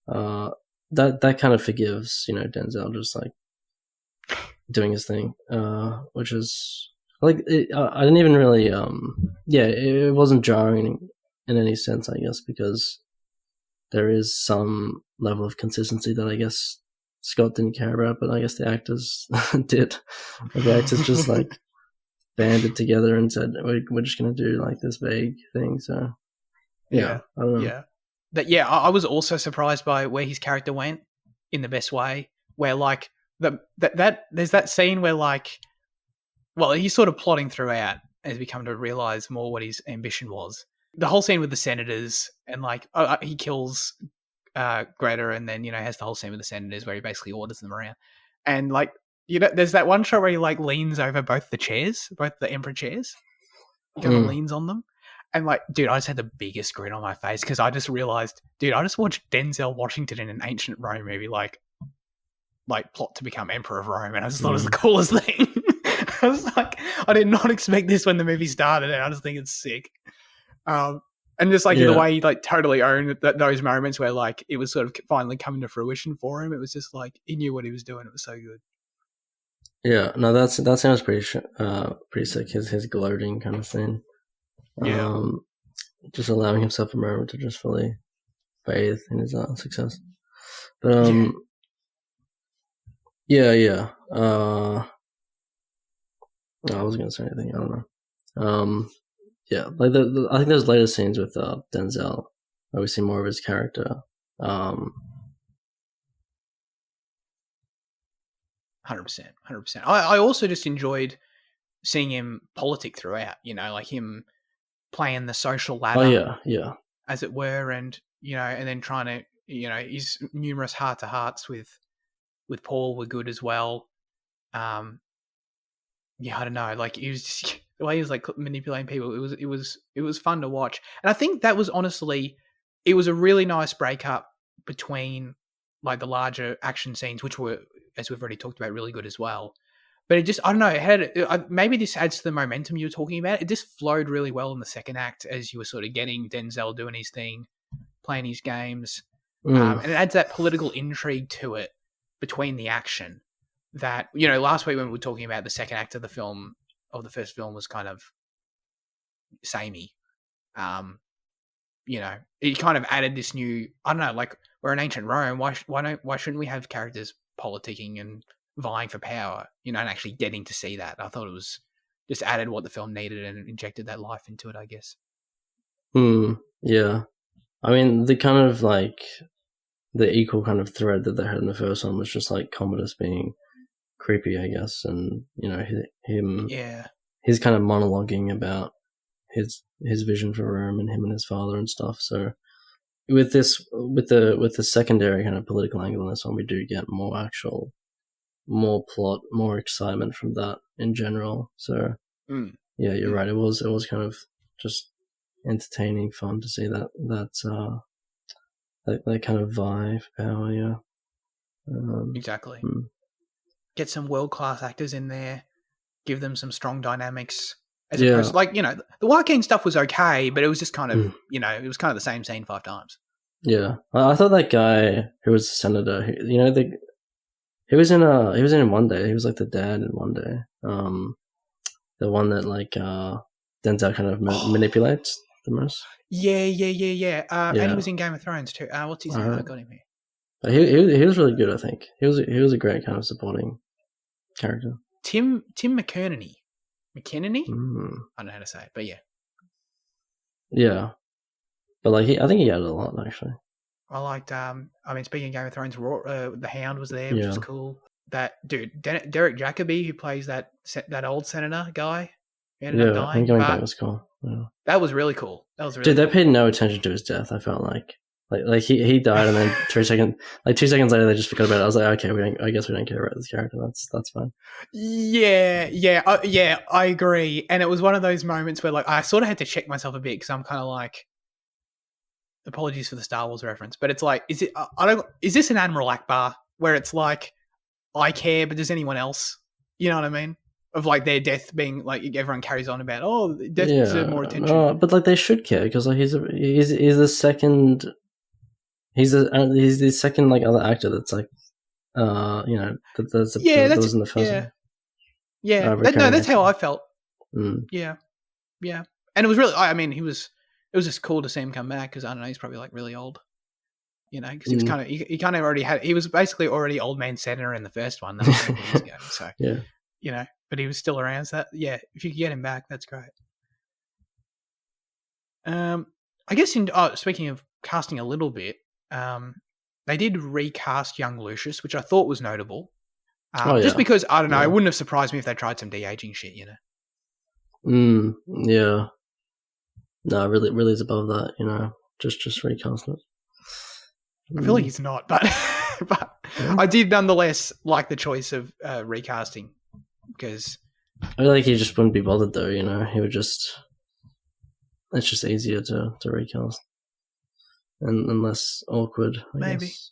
That kind of forgives, Denzel just like doing his thing, which is like I didn't even really, it wasn't jarring in any sense, I guess, because there is some level of consistency that I guess. Scott didn't care about, but I guess the actors did. The actors just like banded together and said, "We're just going to do like this vague thing." So, I don't know. I was also surprised by where his character went in the best way, where like that there's that scene where like, well, he's sort of plotting throughout as we come to realize more what his ambition was. The whole scene with the senators and like he kills Greta, and then has the whole scene with the senators where he basically orders them around, and like there's that one shot where he like leans over both the emperor chairs, he kind of leans on them. And like, dude, I just had the biggest grin on my face because I just realized, dude, I just watched Denzel Washington in an ancient Rome movie, like plot to become emperor of Rome, and I just thought it was the coolest thing. I was like, I did not expect this when the movie started, and I just think it's sick. And just like the way he like totally owned those moments where like it was sort of finally coming to fruition for him. It was just like he knew what he was doing. It was so good. Yeah, no, that sounds pretty sick. His gloating kind of thing. Yeah. Just allowing himself a moment to just fully bathe in his success. But yeah. I wasn't gonna say anything. I don't know. Yeah, like I think those later scenes with Denzel, where we see more of his character. 100%. I also just enjoyed seeing him politic throughout. Like him playing the social ladder. Oh yeah, as it were, and and then trying to his numerous heart-to-hearts with Paul were good as well. I don't know, like he was just the way he was like manipulating people. It was fun to watch, and I think that was honestly, it was a really nice breakup between like the larger action scenes, which were, as we've already talked about, really good as well. But it just, I don't know, it had, maybe this adds to the momentum you were talking about. It just flowed really well in the second act as you were sort of getting Denzel doing his thing, playing his games. And it adds that political intrigue to it between the action that, last week when we were talking about the second act of the film, of the first film, was kind of samey. It kind of added this new, I don't know, like we're in ancient Rome. Why shouldn't we have characters politicking and vying for power, and actually getting to see that? I thought it was just added what the film needed and injected that life into it, I guess. Yeah. I mean, the kind of like the equal kind of thread that they had in the first one was just like Commodus being creepy, I guess, and his kind of monologuing about his vision for Rome and him and his father and stuff. So with the secondary kind of political angle in this one, we do get more plot, more excitement from that in general. So yeah, you're right. It was kind of just entertaining, fun to see that kind of vibe power. Yeah, exactly. Get some world-class actors in there, give them some strong dynamics. As opposed to, like, the Joaquin stuff was okay, but it was just kind of, it was kind of the same scene 5 times. Yeah, I thought that guy who was the senator, he was in One Day. He was like the dad in One Day. The one that like Denzel kind of manipulates the most. Yeah. And he was in Game of Thrones too. What's his name? I got him here. But he was really good. I think he was a great kind of supporting character. Tim McInerney. I don't know how to say it, but yeah. Yeah, but like I think he added a lot actually. I liked. Speaking of Game of Thrones, the Hound was there, which was cool. That dude, Derek Jacobi, who plays that old senator guy, who ended up dying. I think that was cool. Yeah. That was really cool. Dude, they paid no attention to his death. I felt like he died, and then 2 seconds later they just forgot about it. I was like, okay, I guess we don't care about this character. That's fine. Yeah, I agree. And it was one of those moments where like I sort of had to check myself a bit because I'm kind of like, apologies for the Star Wars reference, but it's like, is this an Admiral Akbar where it's like, I care, but does anyone else? You know what I mean? Of like their death being like, everyone carries on about, death deserves more attention. But like they should care because like he's the second. He's the second like other actor that's like, that was in the first. Yeah. That's how I felt. Yeah, and it was really. I mean, it was just cool to see him come back because I don't know, he's probably like really old. Because he was kind of he kind of already had. He was basically already old man senator in the first one. That was 20 years ago. So yeah, but he was still around. So if you could get him back, that's great. I guess speaking of casting a little bit. they did recast young Lucius, which I thought was notable. Oh, Just yeah. because, I don't know, Yeah. it wouldn't have surprised me if they tried some de-aging shit, you know? Yeah. No, really is above that, you know. Just recast it. I feel like he's not, but Yeah. I did nonetheless like the choice of recasting because I feel like he just wouldn't be bothered though, you know. He would just. It's just easier to recast and less awkward, I maybe, guess.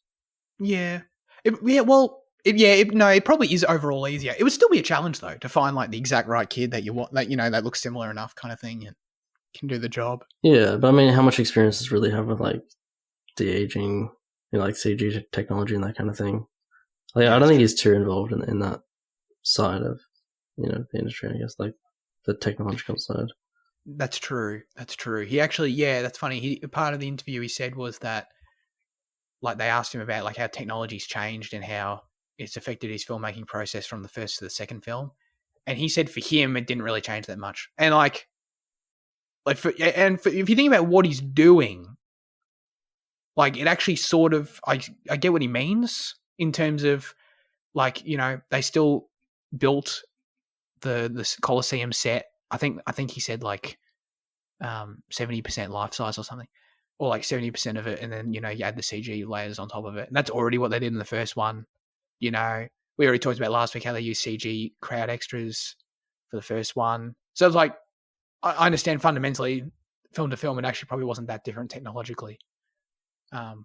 yeah, it probably is overall easier. It would still be a challenge though to find like the exact right kid that you want, that you know that looks similar enough, kind of thing, and can do the job. Yeah, but I mean, how much experience does really have with like de-aging, you know, like CG technology and that kind of thing? Like, I don't think he's too involved in that side of, you know, the industry, I guess, like the technological side. That's true. He actually, that's funny. Part of the interview he said was that, like, they asked him about like how technology's changed and how it's affected his filmmaking process from the first to the second film, and he said for him it didn't really change that much. And if you think about what he's doing, like it actually sort of, I get what he means in terms of, like, you know, they still built the Colosseum set. I think he said like 70% life size or something, or like 70% of it, and then, you know, you add the CG layers on top of it, and that's already what they did in the first one. You know, we already talked about last week how they used CG crowd extras for the first one, so it's like I understand fundamentally film to film it actually probably wasn't that different technologically. So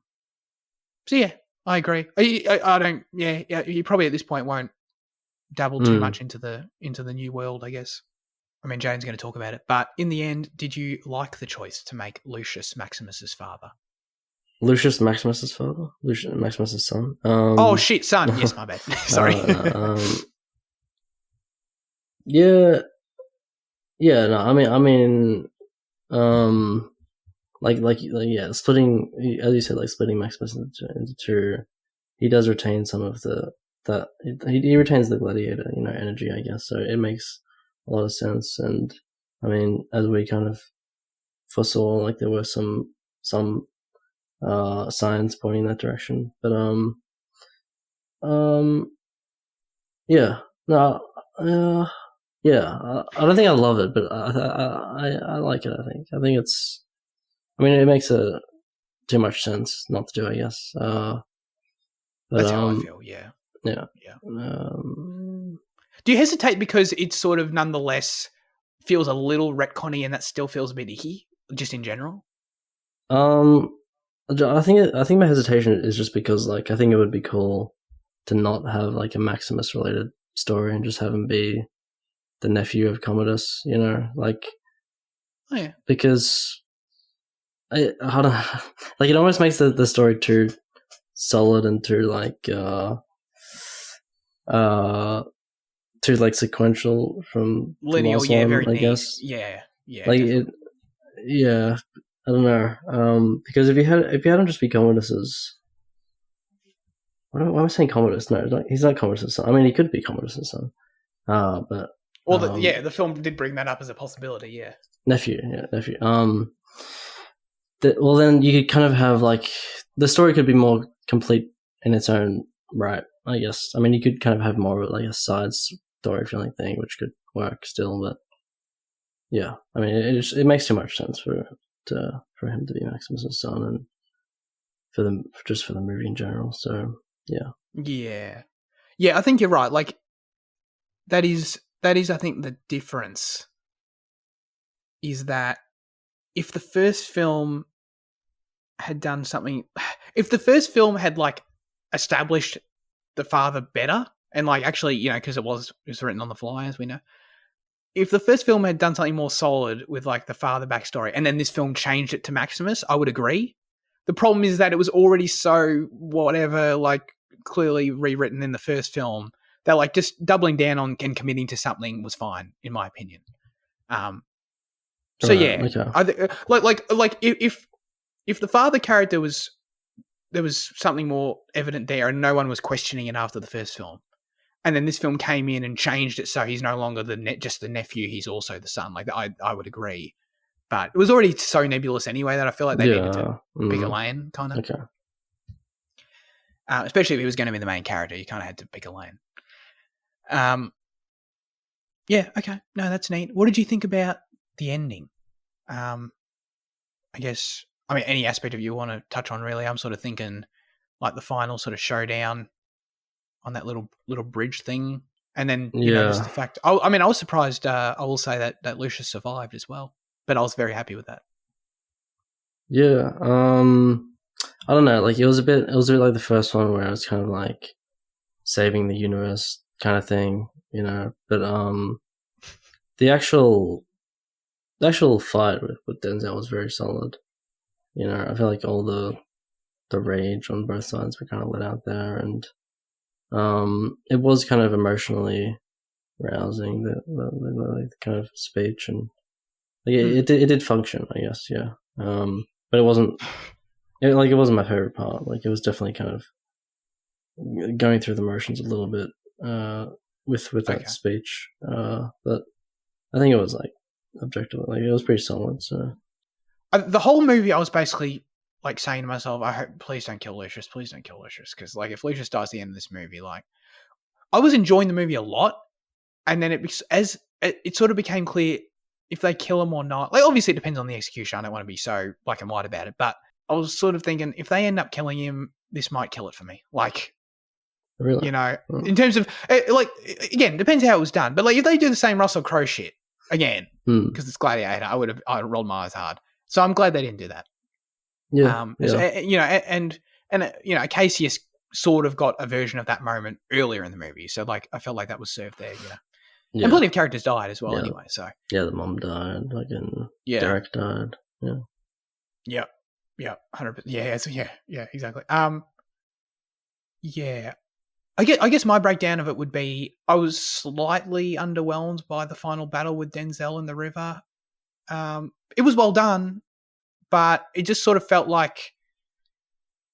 yeah, I agree. I don't. Yeah, you probably at this point won't dabble too much into the new world, I guess. I mean, Jane's going to talk about it, but in the end, did you like the choice to make Lucius Maximus's father? Lucius Maximus's father? Lucius Maximus's son? Oh shit, son. Yes, my bad. Sorry. Yeah. No, I mean, yeah, splitting, as you said, like splitting Maximus into two. He does retain some of he retains the gladiator, you know, energy, I guess. So it makes a lot of sense. And I mean, as we kind of foresaw, like there were some signs pointing in that direction. But yeah, no, yeah. I don't think I love it, but I like it. I think it's. I mean, it makes too much sense not to do, I guess. But, that's how I feel. Yeah. Yeah. Do you hesitate because it sort of nonetheless feels a little retconny, and that still feels a bit icky, just in general? I think my hesitation is just because, like, I think it would be cool to not have like a Maximus related story and just have him be the nephew of Commodus, you know, like. Oh, yeah. Because I don't know, like it almost makes the story too solid and too like too like sequential from linear, the last one, very I neat. guess. Yeah, like definitely. I don't know. Because if you had him just be Commodus's, why am I saying Commodus? No, he's not Commodus's son. I mean, he could be Commodus's son. But the film did bring that up as a possibility. Yeah, nephew. Well, then you could kind of have like the story could be more complete in its own right, I guess. I mean, you could kind of have more of like a side story feeling thing, which could work still. But yeah, I mean, it makes too much sense for him to be Maximus's son and for the movie in general. So yeah. I think you're right. Like that is I think the difference is that if the first film had done something, if the first film had like established the father better and like actually, you know, because it was written on the fly, as we know. If the first film had done something more solid with like the father backstory and then this film changed it to Maximus, I would agree. The problem is that it was already so whatever, like clearly rewritten in the first film that like just doubling down on and committing to something was fine, in my opinion. So yeah, okay. like if the father character there was something more evident there and no one was questioning it after the first film, and then this film came in and changed it so he's no longer just the nephew, he's also the son. Like I would agree, but it was already so nebulous anyway that I feel like they needed to pick a lane, kind of. Okay. especially if he was going to be the main character. You kind of had to pick a lane. Yeah, okay. No, that's neat. What did you think about the ending? I guess, I mean, any aspect of you want to touch on, really. I'm sort of thinking like the final sort of showdown on that little bridge thing. And then, you know, just the fact, I mean, I was surprised, I will say that Lucius survived as well, but I was very happy with that. Yeah. I don't know, like it was a bit like the first one where I was kind of like saving the universe kind of thing, you know, but the actual fight with Denzel was very solid. You know, I feel like all the rage on both sides were kind of let out there, and it was kind of emotionally rousing, the kind of speech, and like it did function, I guess, yeah. But it wasn't my favorite part. Like it was definitely kind of going through the motions a little bit with that speech, but I think it was like objectively, like it was pretty solid. So the whole movie, I was basically like saying to myself, I hope, please don't kill Lucius, because like if Lucius dies at the end of this movie, like I was enjoying the movie a lot, and then it sort of became clear if they kill him or not. Like obviously it depends on the execution. I don't want to be so black and white about it, but I was sort of thinking if they end up killing him, this might kill it for me. Like, really, you know, in terms of like, again, depends how it was done, but like if they do the same Russell Crowe shit again, because it's Gladiator, I rolled my eyes hard. So I'm glad they didn't do that. Yeah, you know, and you know, Cassius sort of got a version of that moment earlier in the movie, so like I felt like that was served there, you know. Yeah. And plenty of characters died as well, anyway. So yeah, the mom died, like, and Derek died. Yeah, 100%. Yeah, exactly. Yeah, I guess my breakdown of it would be I was slightly underwhelmed by the final battle with Denzel in the river. It was well done, but it just sort of felt like,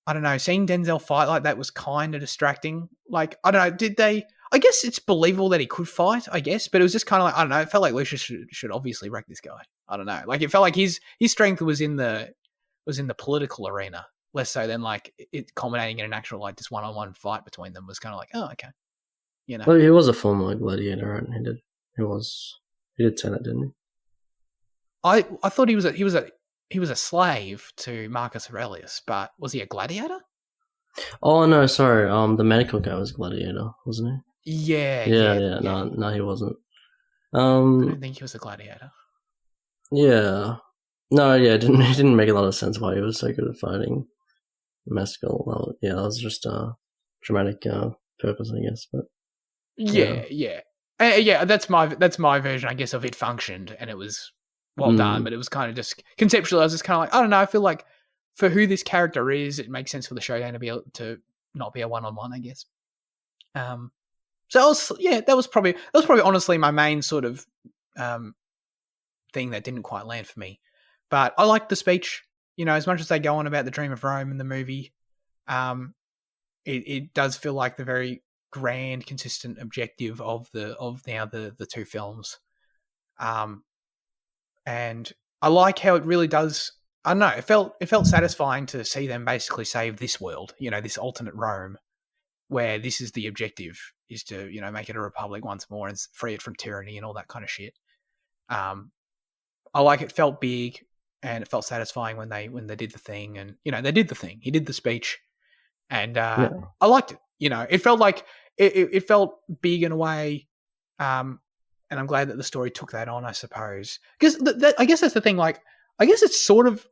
I don't know, seeing Denzel fight like that was kind of distracting. Like, I don't know, I guess it's believable that he could fight, I guess, but it was just kind of like, I don't know, it felt like Lucius should obviously wreck this guy. I don't know. Like, it felt like his strength was in the political arena, less so than like it culminating in an actual like this one-on-one fight between them was kind of like, oh, okay. You know. Well, he was a former gladiator, right? He did say that, didn't he? I thought he was a slave to Marcus Aurelius, but was he a gladiator? Oh no, sorry. The medical guy was gladiator, wasn't he? Yeah. No, he wasn't. I don't think he was a gladiator. Yeah. No, yeah, it didn't make a lot of sense why he was so good at fighting Mescal. Well, yeah, that was just dramatic purpose, I guess. But yeah. That's my version, I guess, of it functioned and it was well done, but it was kind of just conceptually, I was just kind of like, I don't know, I feel like for who this character is, it makes sense for the showdown to be able to not be a one-on-one, I guess. So that was probably honestly my main sort of thing that didn't quite land for me. But I liked the speech, you know, as much as they go on about the Dream of Rome in the movie, it does feel like the very grand, consistent objective of the two films. And I like how it really does. I don't know. It felt satisfying to see them basically save this world, you know, this alternate Rome, where this is the objective, is to, you know, make it a republic once more and free it from tyranny and all that kind of shit. I like it felt big and it felt satisfying when they did the thing, and you know they did the thing. He did the speech, and I liked it. You know, it felt like it felt big in a way. And I'm glad that the story took that on, I suppose. Because I guess that's the thing. Like, I guess it's sort of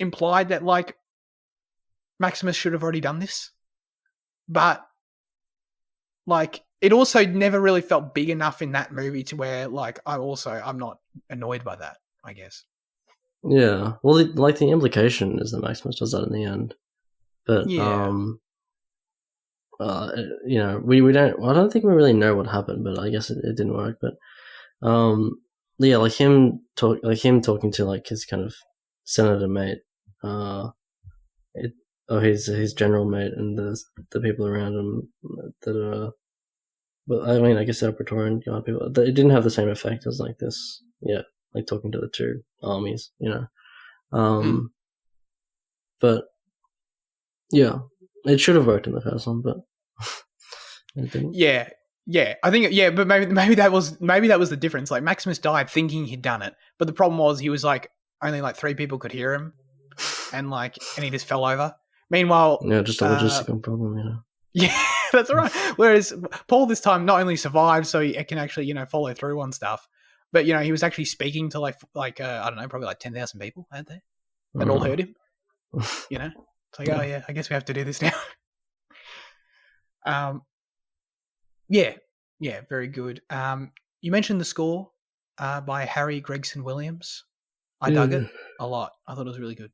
implied that, like, Maximus should have already done this. But, like, it also never really felt big enough in that movie to where, like, I'm not annoyed by that, I guess. Yeah. Well, the implication is that Maximus does that in the end. But, you know, we don't. I don't think we really know what happened, but I guess it didn't work. But, yeah, like him talking to like his kind of senator mate, his general mate, and the people around him that are. But I mean, I guess they're Praetorian Guard people. It didn't have the same effect as like this. Yeah, like talking to the two armies, you know. But yeah. It should have worked in the first one, but it didn't. Yeah. I think but maybe that was the difference. Like Maximus died thinking he'd done it, but the problem was he was like only like 3 people could hear him, and he just fell over. Meanwhile, just a logistical problem, Yeah, that's all right. Whereas Paul this time not only survived, so he can actually follow through on stuff, but he was actually speaking to like I don't know, probably like 10,000 people out there that all heard him. It's like, oh yeah, I guess we have to do this now. Yeah, very good. You mentioned the score by Harry Gregson Williams. I dug it a lot. I thought it was really good.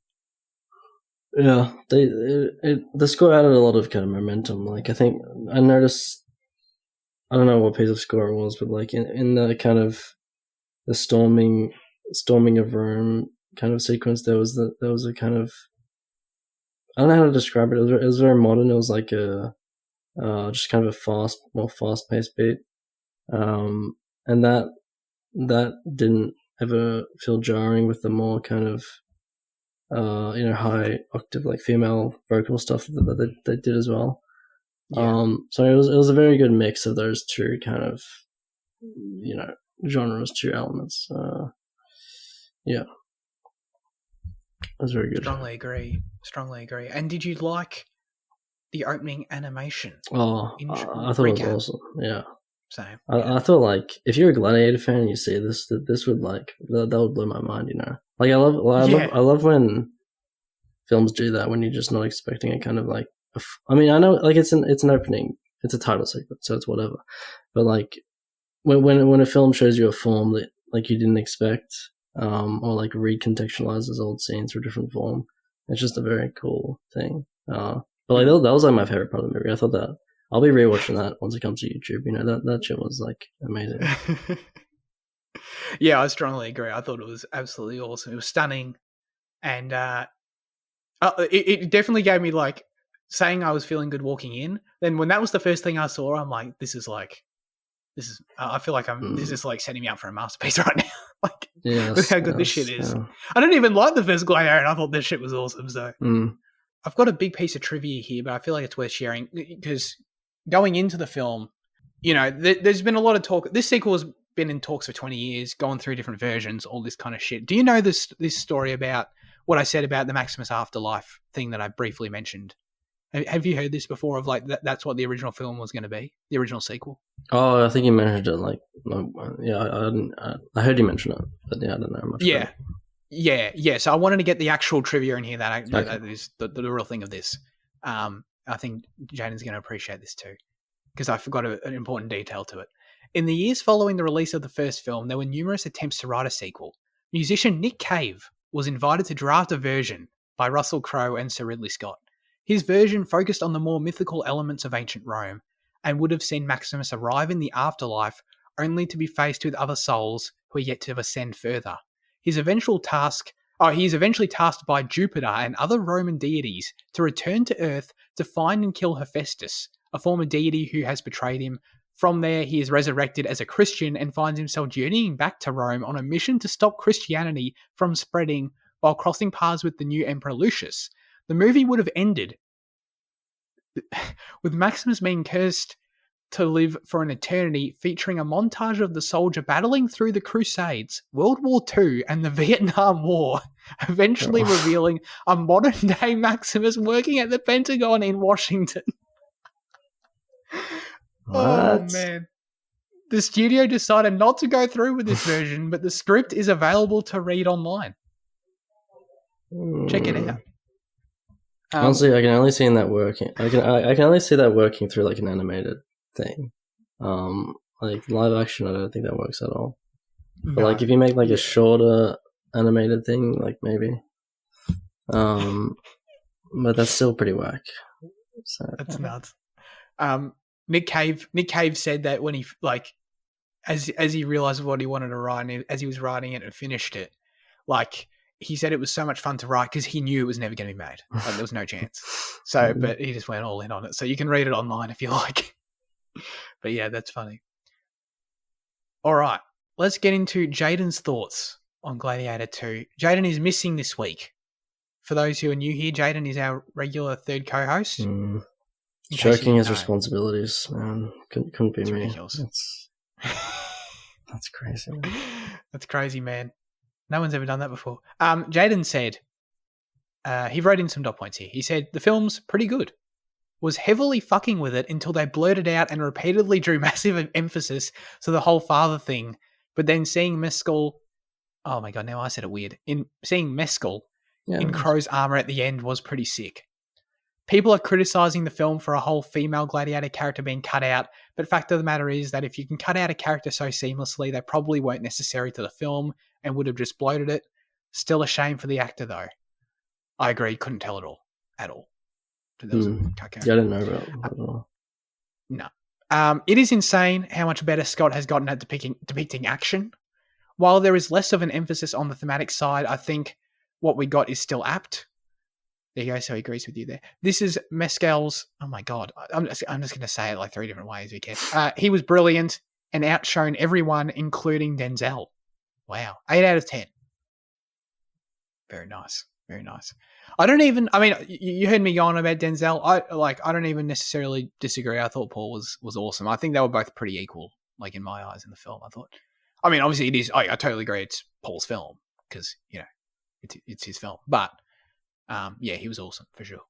Yeah, the score added a lot of kind of momentum. Like I think I noticed, I don't know what piece of score it was, but like in the kind of the storming of Rome kind of sequence, there was a kind of, I don't know how to describe it. It was very modern. It was like a just kind of a more fast paced beat, and that didn't ever feel jarring with the more kind of high octave like female vocal stuff that they did as well. Yeah. So it was a very good mix of those two kind of genres, two elements. Yeah, it was very good. Strongly agree. And did you like the opening animation? Oh, I thought it was awesome. Yeah. Same. I thought like if you're a Gladiator fan and you see this would like that would blow my mind. Like I love when films do that, when you're just not expecting a kind of like. I mean, I know like it's an opening, it's a title sequence, so it's whatever. But like when a film shows you a form that like you didn't expect, or like recontextualizes old scenes through a different form, it's just a very cool thing. But like that was like my favorite part of the movie. I thought that. I'll be rewatching that once it comes to YouTube. That shit was like amazing. Yeah, I strongly agree. I thought it was absolutely awesome. It was stunning, and it definitely gave me like saying I was feeling good walking in. Then when that was the first thing I saw, I'm like, this is. I feel like this is like setting me up for a masterpiece right now. Like, look how good this shit is. Yeah. I didn't even like the first Gladiator, and I thought this shit was awesome. So I've got a big piece of trivia here, but I feel like it's worth sharing because going into the film, there's been a lot of talk. This sequel has been in talks for 20 years, going through different versions, all this kind of shit. Do you know this story about what I said about the Maximus Afterlife thing that I briefly mentioned? Have you heard this before of like that's what the original film was going to be, the original sequel? Oh, I think you mentioned it. Like, yeah, I heard you mention it, but yeah, I don't know much. Yeah. Yeah. So I wanted to get the actual trivia in here that is the real thing of this. I think Jaden's going to appreciate this too, because I forgot an important detail to it. In the years following the release of the first film, there were numerous attempts to write a sequel. Musician Nick Cave was invited to draft a version by Russell Crowe and Sir Ridley Scott. His version focused on the more mythical elements of ancient Rome and would have seen Maximus arrive in the afterlife only to be faced with other souls who are yet to ascend further. He is eventually tasked by Jupiter and other Roman deities to return to Earth to find and kill Hephaestus, a former deity who has betrayed him. From there, he is resurrected as a Christian and finds himself journeying back to Rome on a mission to stop Christianity from spreading while crossing paths with the new Emperor Lucius. The movie would have ended with Maximus being cursed to live for an eternity, featuring a montage of the soldier battling through the Crusades, World War II, and the Vietnam War, eventually revealing a modern-day Maximus working at the Pentagon in Washington. What? Oh, man. The studio decided not to go through with this version, but the script is available to read online. Check it out. Honestly, I can only see that working. I can only see that working through like an animated thing. Like live action, I don't think that works at all. But like if you make like a shorter animated thing, like maybe. But that's still pretty whack. So, that's nuts. Nick Cave said that when he like as he realized what he wanted to write, and as he was writing it and finished it, like he said it was so much fun to write because he knew it was never going to be made. Like, there was no chance. So, but he just went all in on it. So you can read it online if you like. But yeah, that's funny. All right, let's get into Jaden's thoughts on Gladiator 2. Jaden is missing this week for those who are new here, Jaden is our regular third co-host. Shirking his responsibilities, man. Couldn't be It's me. ridiculous. That's crazy. That's crazy, man. No one's ever done that before. Jaden said, he wrote in some dot points here. He said, the film's pretty good. Was heavily fucking with it until they blurted out and repeatedly drew massive emphasis to the whole father thing. But then seeing Mescal... Oh my God, now I said it weird. Seeing Mescal in Crow's armor at the end was pretty sick. People are criticizing the film for a whole female gladiator character being cut out, but the fact of the matter is that if you can cut out a character so seamlessly, they probably weren't necessary to the film and would have just bloated it. Still a shame for the actor, though. I agree, couldn't tell it all. At all. Yeah, I didn't know about that at all. No. It is insane how much better Scott has gotten at depicting action. While there is less of an emphasis on the thematic side, I think what we got is still apt. There you go, so he agrees with you there. This is Mescal's... Oh my God. I'm just going to say it like 3 different ways. Who cares? He was brilliant and outshone everyone, including Denzel. Wow. 8 out of 10. Very nice. Very nice. You heard me go on about Denzel. I don't even necessarily disagree. I thought Paul was awesome. I think they were both pretty equal, like in my eyes in the film. I thought... I mean, obviously it is... I totally agree it's Paul's film because, you know, it's his film. But, yeah, he was awesome for sure.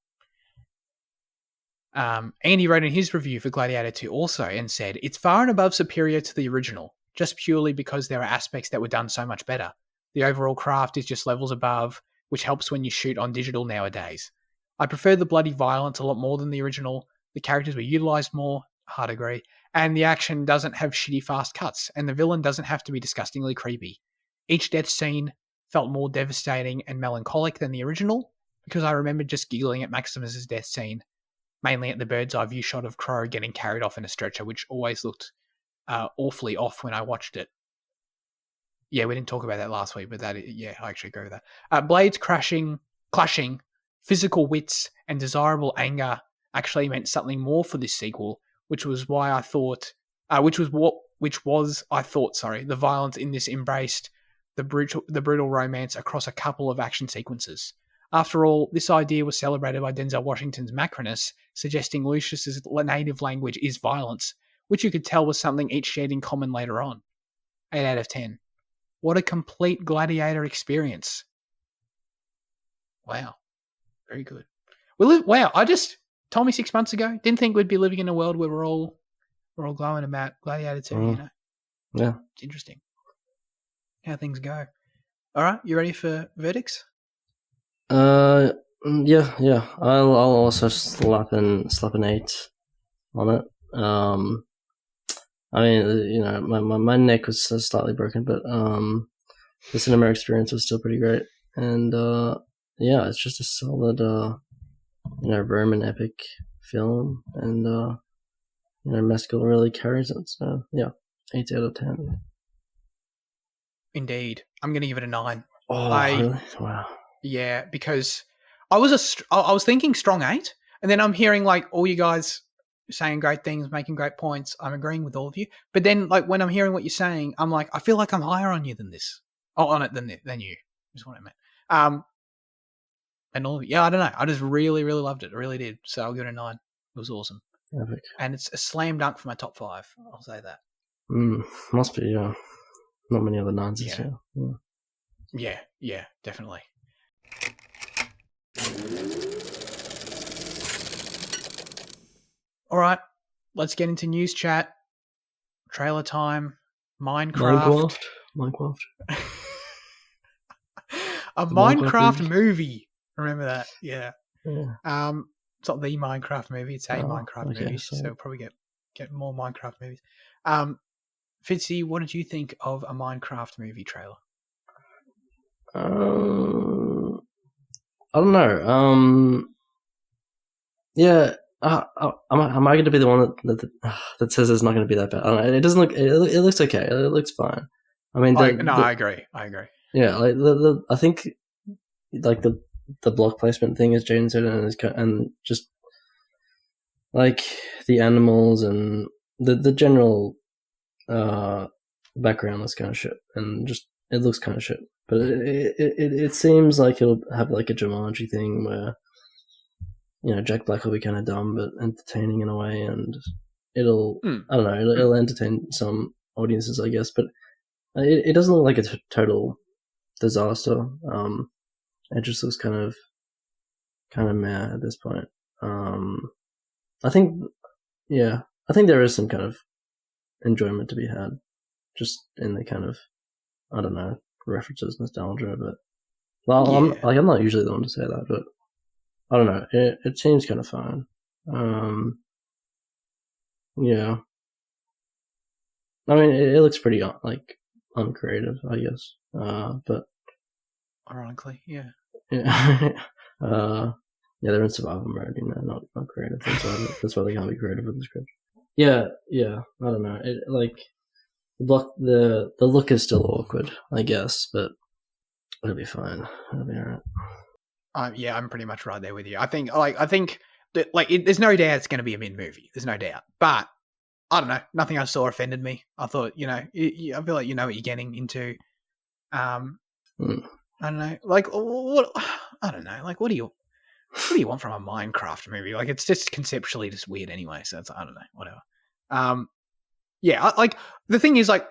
Andy wrote in his review for Gladiator II also and said, it's far and above superior to the original, just purely because there are aspects that were done so much better. The overall craft is just levels above, which helps when you shoot on digital nowadays. I prefer the bloody violence a lot more than the original. The characters were utilised more, hard agree, and the action doesn't have shitty fast cuts, and the villain doesn't have to be disgustingly creepy. Each death scene felt more devastating and melancholic than the original, because I remember just giggling at Maximus's death scene, mainly at the bird's eye view shot of Crow getting carried off in a stretcher, which always looked awfully off when I watched it. Yeah, we didn't talk about that last week, but I actually agree with that. Blades clashing, physical wits, and desirable anger actually meant something more for this sequel, which was why I thought, the violence in this embraced the brutal romance across a couple of action sequences. After all, this idea was celebrated by Denzel Washington's Macronus, suggesting Lucius's native language is violence, which you could tell was something each shared in common later on. 8 out of 10. What a complete gladiator experience. Wow. Very good. Wow, I just told me 6 months ago, didn't think we'd be living in a world where we're all glowing about Gladiator 2, you know? Yeah. It's interesting how things go. All right, you ready for verdicts? Yeah. I'll also slap an 8 on it. I mean, you know, my neck was slightly broken, but the cinema experience was still pretty great, and yeah, it's just a solid, Roman epic film, and Mescal really carries it. So yeah, 8 out of 10. Indeed, I'm going to give it a 9. Oh, really? Wow. Yeah, because I was thinking strong 8, and then I'm hearing like all you guys saying great things, making great points. I'm agreeing with all of you, but then like when I'm hearing what you're saying, I'm like, I feel like I'm higher on you than this. On it than you. Is what I meant. And all of you. Yeah, I don't know. I just really, really loved it. I really did. So I'll give it a 9. It was awesome. Epic. And it's a slam dunk for my top 5. I'll say that. Must be, yeah. Not many other 9s this year. Yeah, definitely. All right, let's get into news chat. Trailer time. Minecraft. A Minecraft movie. Remember that? Yeah. It's not the Minecraft movie. It's a Minecraft movie. So we'll probably get more Minecraft movies. Fitzy, what did you think of a Minecraft movie trailer? I don't know. Yeah. Am I going to be the one that says it's not going to be that bad? I don't know. It doesn't look. It looks okay. It looks fine. I mean, I agree. Yeah, like I think like the block placement thing, as Jaden said, and just like the animals and the general background looks kind of shit, and just it looks kind of shit. But it seems like it'll have like a Jumanji thing where, you know, Jack Black will be kind of dumb but entertaining in a way, and it'll I don't know, it'll entertain some audiences, I guess. But it doesn't look like a total disaster. It just looks kind of meh at this point. I think there is some kind of enjoyment to be had, just in the kind of, I don't know, references, nostalgia. But I'm not usually the one to say that, but I don't know. It seems kind of fun. Yeah. I mean, it looks pretty like uncreative, I guess. But ironically, yeah. Yeah, they're in survival mode, you know, not creative. That's why they can't be creative with the script. Yeah. I don't know. It like the look is still awkward, I guess, but it'll be fine. It'll be alright. Yeah, I'm pretty much right there with you. I think that there's no doubt it's going to be a mid movie. There's no doubt, but I don't know. Nothing I saw offended me. I thought, you know, I feel like you know what you're getting into. I don't know. Like what? I don't know. Like what do you want from a Minecraft movie? Like it's just conceptually just weird anyway. So it's, I don't know. Whatever. Yeah. Like the thing is, like,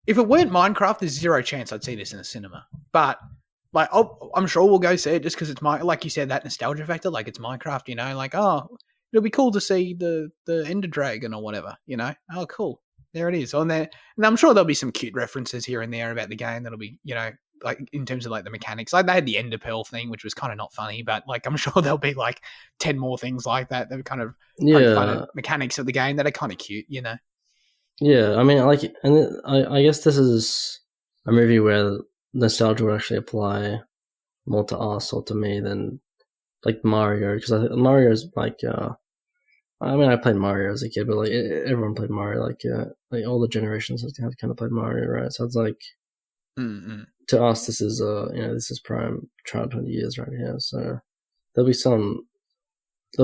if it weren't Minecraft, there's zero chance I'd see this in the cinema. But like, I'm sure we'll go see it just because it's like you said, that nostalgia factor. Like it's Minecraft, you know. Like, oh, it'll be cool to see the Ender Dragon or whatever, you know. Oh, cool. There it is on there, and I'm sure there'll be some cute references here and there about the game that'll be, you know, like in terms of like the mechanics. Like they had the Ender Pearl thing, which was kind of not funny, but like I'm sure there'll be like 10 more things like that that are kind of fun mechanics of the game that are kind of cute, you know. Yeah, I mean, I guess this is a movie where nostalgia would actually apply more to us or to me than like Mario, because I think Mario's like, I mean, I played Mario as a kid, but like everyone played Mario, like all the generations have kind of played Mario, right? So it's like, to us, this is this is prime childhood years right here. So there'll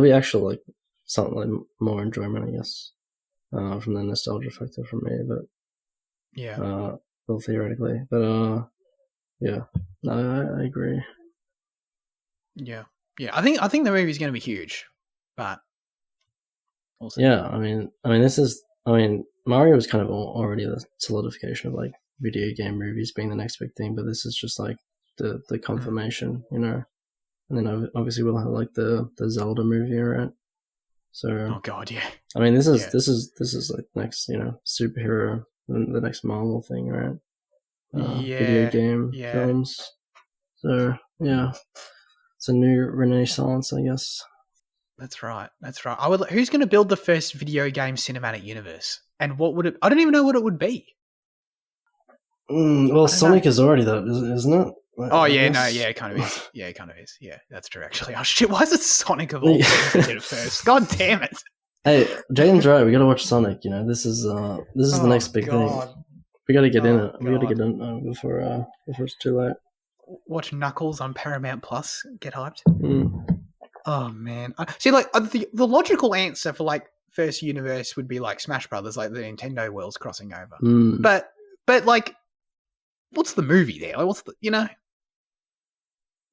be actual like something like more enjoyment, I guess, from the nostalgia factor from me. But yeah, well, theoretically, but yeah, no, I agree. Yeah. I think the movie's going to be huge, but we'll see. Yeah, I mean, Mario was kind of already the solidification of like video game movies being the next big thing, but this is just like the confirmation, you know. And then obviously we'll have like the Zelda movie, right? So, oh god, yeah. I mean, this is like next, you know, superhero, the next Marvel thing, right? Video game films. So yeah, it's a new renaissance, I guess. That's right. Who's going to build the first video game cinematic universe? And what would it? I don't even know what it would be. Well, Sonic is already that, isn't it? Oh yeah, no, yeah, it kind of is. Yeah, it kind of is. Yeah, that's true. Actually, oh shit, why is it Sonic of all things that did it first? God damn it! Hey, Jaden's right. We got to watch Sonic. You know, this is the next big thing. We got to get in it. We got to get in before it's too late. Watch Knuckles on Paramount Plus. Get hyped. Oh man, see, like the logical answer for like first universe would be like Smash Brothers, like the Nintendo worlds crossing over. But like, what's the movie there? Like, what's the, you know?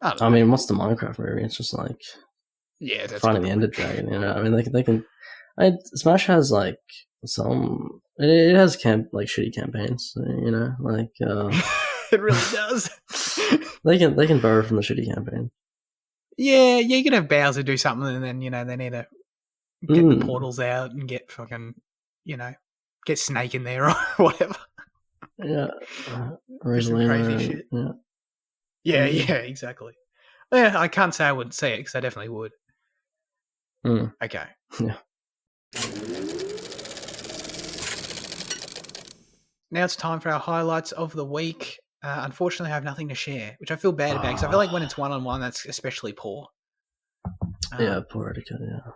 I mean, what's the Minecraft movie? It's just like, yeah, that's finding the Ender Dragon. You know, I mean, they can. Smash has like some. It has shitty campaigns. You know, like it really does. They can borrow from the shitty campaign. Yeah, you can have Bowser do something, and then you know they need to get the portals out and get fucking, you know, get Snake in there or whatever. Yeah, some crazy shit. Yeah, exactly. Yeah, I can't say I wouldn't see it because I definitely would. Okay. Yeah. Now it's time for our highlights of the week. Unfortunately, I have nothing to share, which I feel bad about because I feel like when it's one-on-one, that's especially poor. Yeah, poor etiquette, yeah.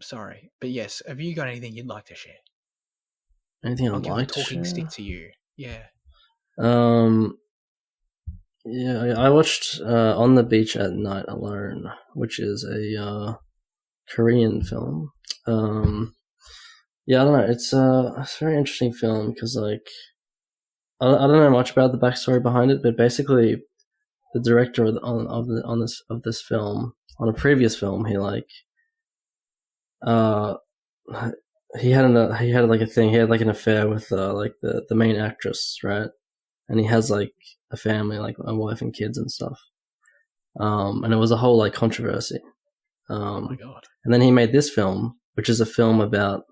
Sorry. But yes, have you got anything you'd like to share? Anything I'll I'd like to share? talking stick to you. Yeah. Yeah, I watched On the Beach at Night Alone, which is a Korean film. Yeah, I don't know. It's a very interesting film because, like, I don't know much about the backstory behind it, but basically, the director of this film, on a previous film, he like he had like a thing. He had like an affair with like the main actress, right? And he has like a family, like a wife and kids and stuff. And it was a whole like controversy. Oh my god! And then he made this film, which is a film about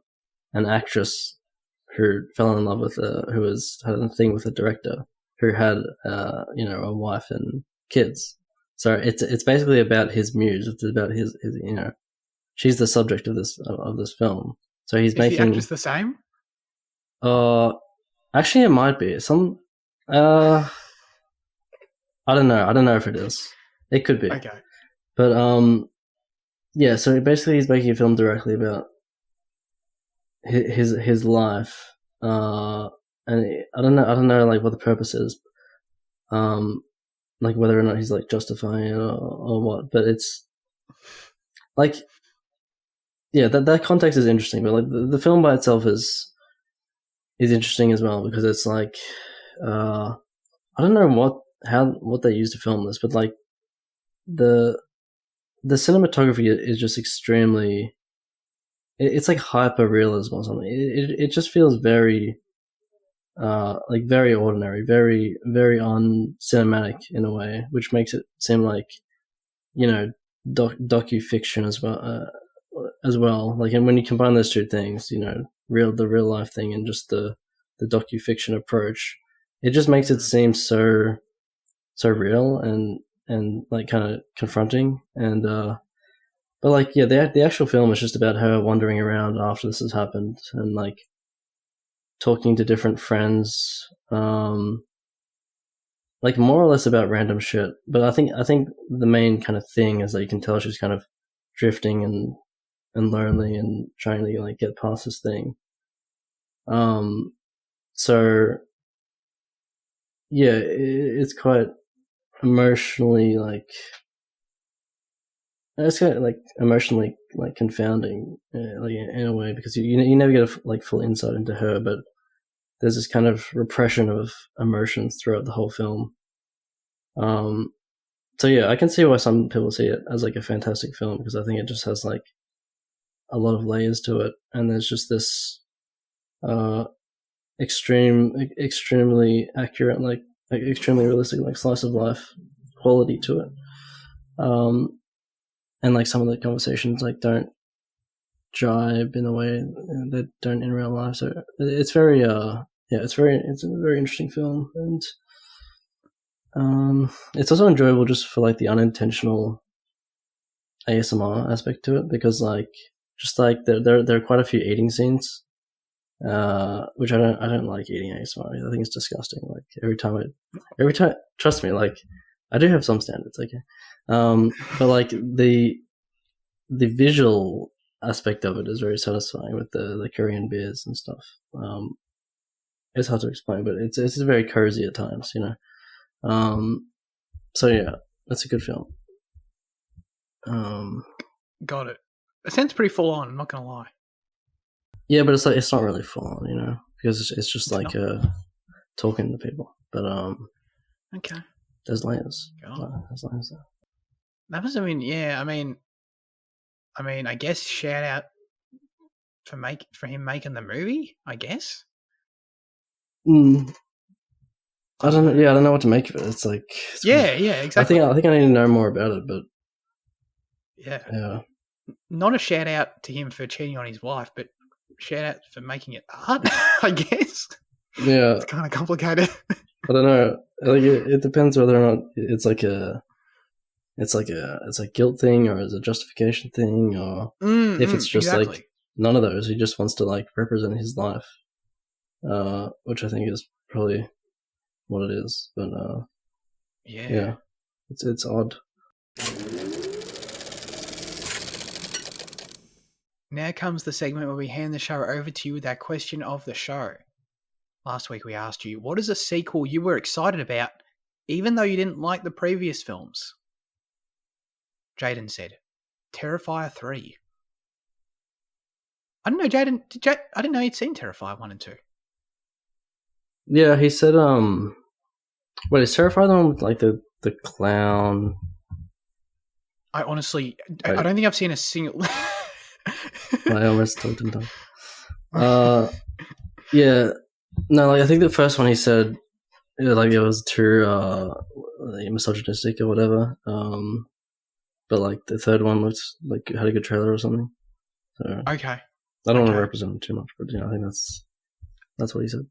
an actress who fell in love with who had a thing with a director who had a wife and kids. So it's basically about his muse. It's about his she's the subject of this film. So he's making. Is the actress the same? Actually, it might be some. I don't know. I don't know if it is. It could be. Okay. But yeah. So basically, he's making a film directly about his life. And I don't know like what the purpose is. Like whether or not he's like justifying it or what. But it's like, yeah, that context is interesting. But like the film by itself is interesting as well, because it's like I don't know what they used to film this, but like the cinematography is just extremely. It's like hyper realism or something. It just feels very like very ordinary, very very uncinematic in a way, which makes it seem like docu-fiction as well. Like, and when you combine those two things, the real life thing and just the docu-fiction approach, it just makes it seem so real and like kind of confronting. And but like, yeah, the actual film is just about her wandering around after this has happened and like talking to different friends, like more or less about random shit. But I think the main kind of thing is that you can tell she's kind of drifting and lonely and trying to like get past this thing. So yeah, it's quite emotionally like confounding, like in a way, because you never get a full insight into her, but there's this kind of repression of emotions throughout the whole film. So yeah, I can see why some people see it as like a fantastic film, because I think it just has like a lot of layers to it, and there's just this extremely accurate, like extremely realistic, like slice of life quality to it. And like some of the conversations like don't jibe in a way that don't in real life. So it's very it's a very interesting film, and it's also enjoyable just for like the unintentional ASMR aspect to it, because like just like there are quite a few eating scenes, which I don't like eating ASMR. I think it's disgusting. Like every time, trust me, like I do have some standards, okay, but like the visual aspect of it is very satisfying with the Korean beers and stuff. It's hard to explain, but it's very cozy at times, So yeah, that's a good film. Got it. It sounds pretty full on, I'm not gonna lie. Yeah, but it's not really full on, because it's just like talking to people. But okay, there's layers. There's layers there. That was, I guess shout out for him making the movie, I guess. I don't know. Yeah, I don't know what to make of it. It's like exactly. I think I need to know more about it, but yeah. Not a shout out to him for cheating on his wife, but shout out for making it art, I guess. Yeah, it's kind of complicated. I don't know. Like it depends whether or not it's like a guilt thing, or is a justification thing, or if it's just like none of those. He just wants to like represent his life, which I think is probably what it is. But yeah, it's odd. Now comes the segment where we hand the show over to you with our question of the show. Last week we asked you, what is a sequel you were excited about, even though you didn't like the previous films? Jaden said, Terrifier 3. I don't know, Jaden. I didn't know you'd seen Terrifier 1 and 2. Yeah, he said, wait, is Terrifier the one with, like, the clown? I honestly, I Wait. don't think I've seen a single. I almost talked him down. Yeah, no, like, I think the first one he said, like, it was too, misogynistic or whatever, but, like, the third one looks like it had a good trailer or something, so... Okay. I don't want to represent him too much, but, I think that's what he said.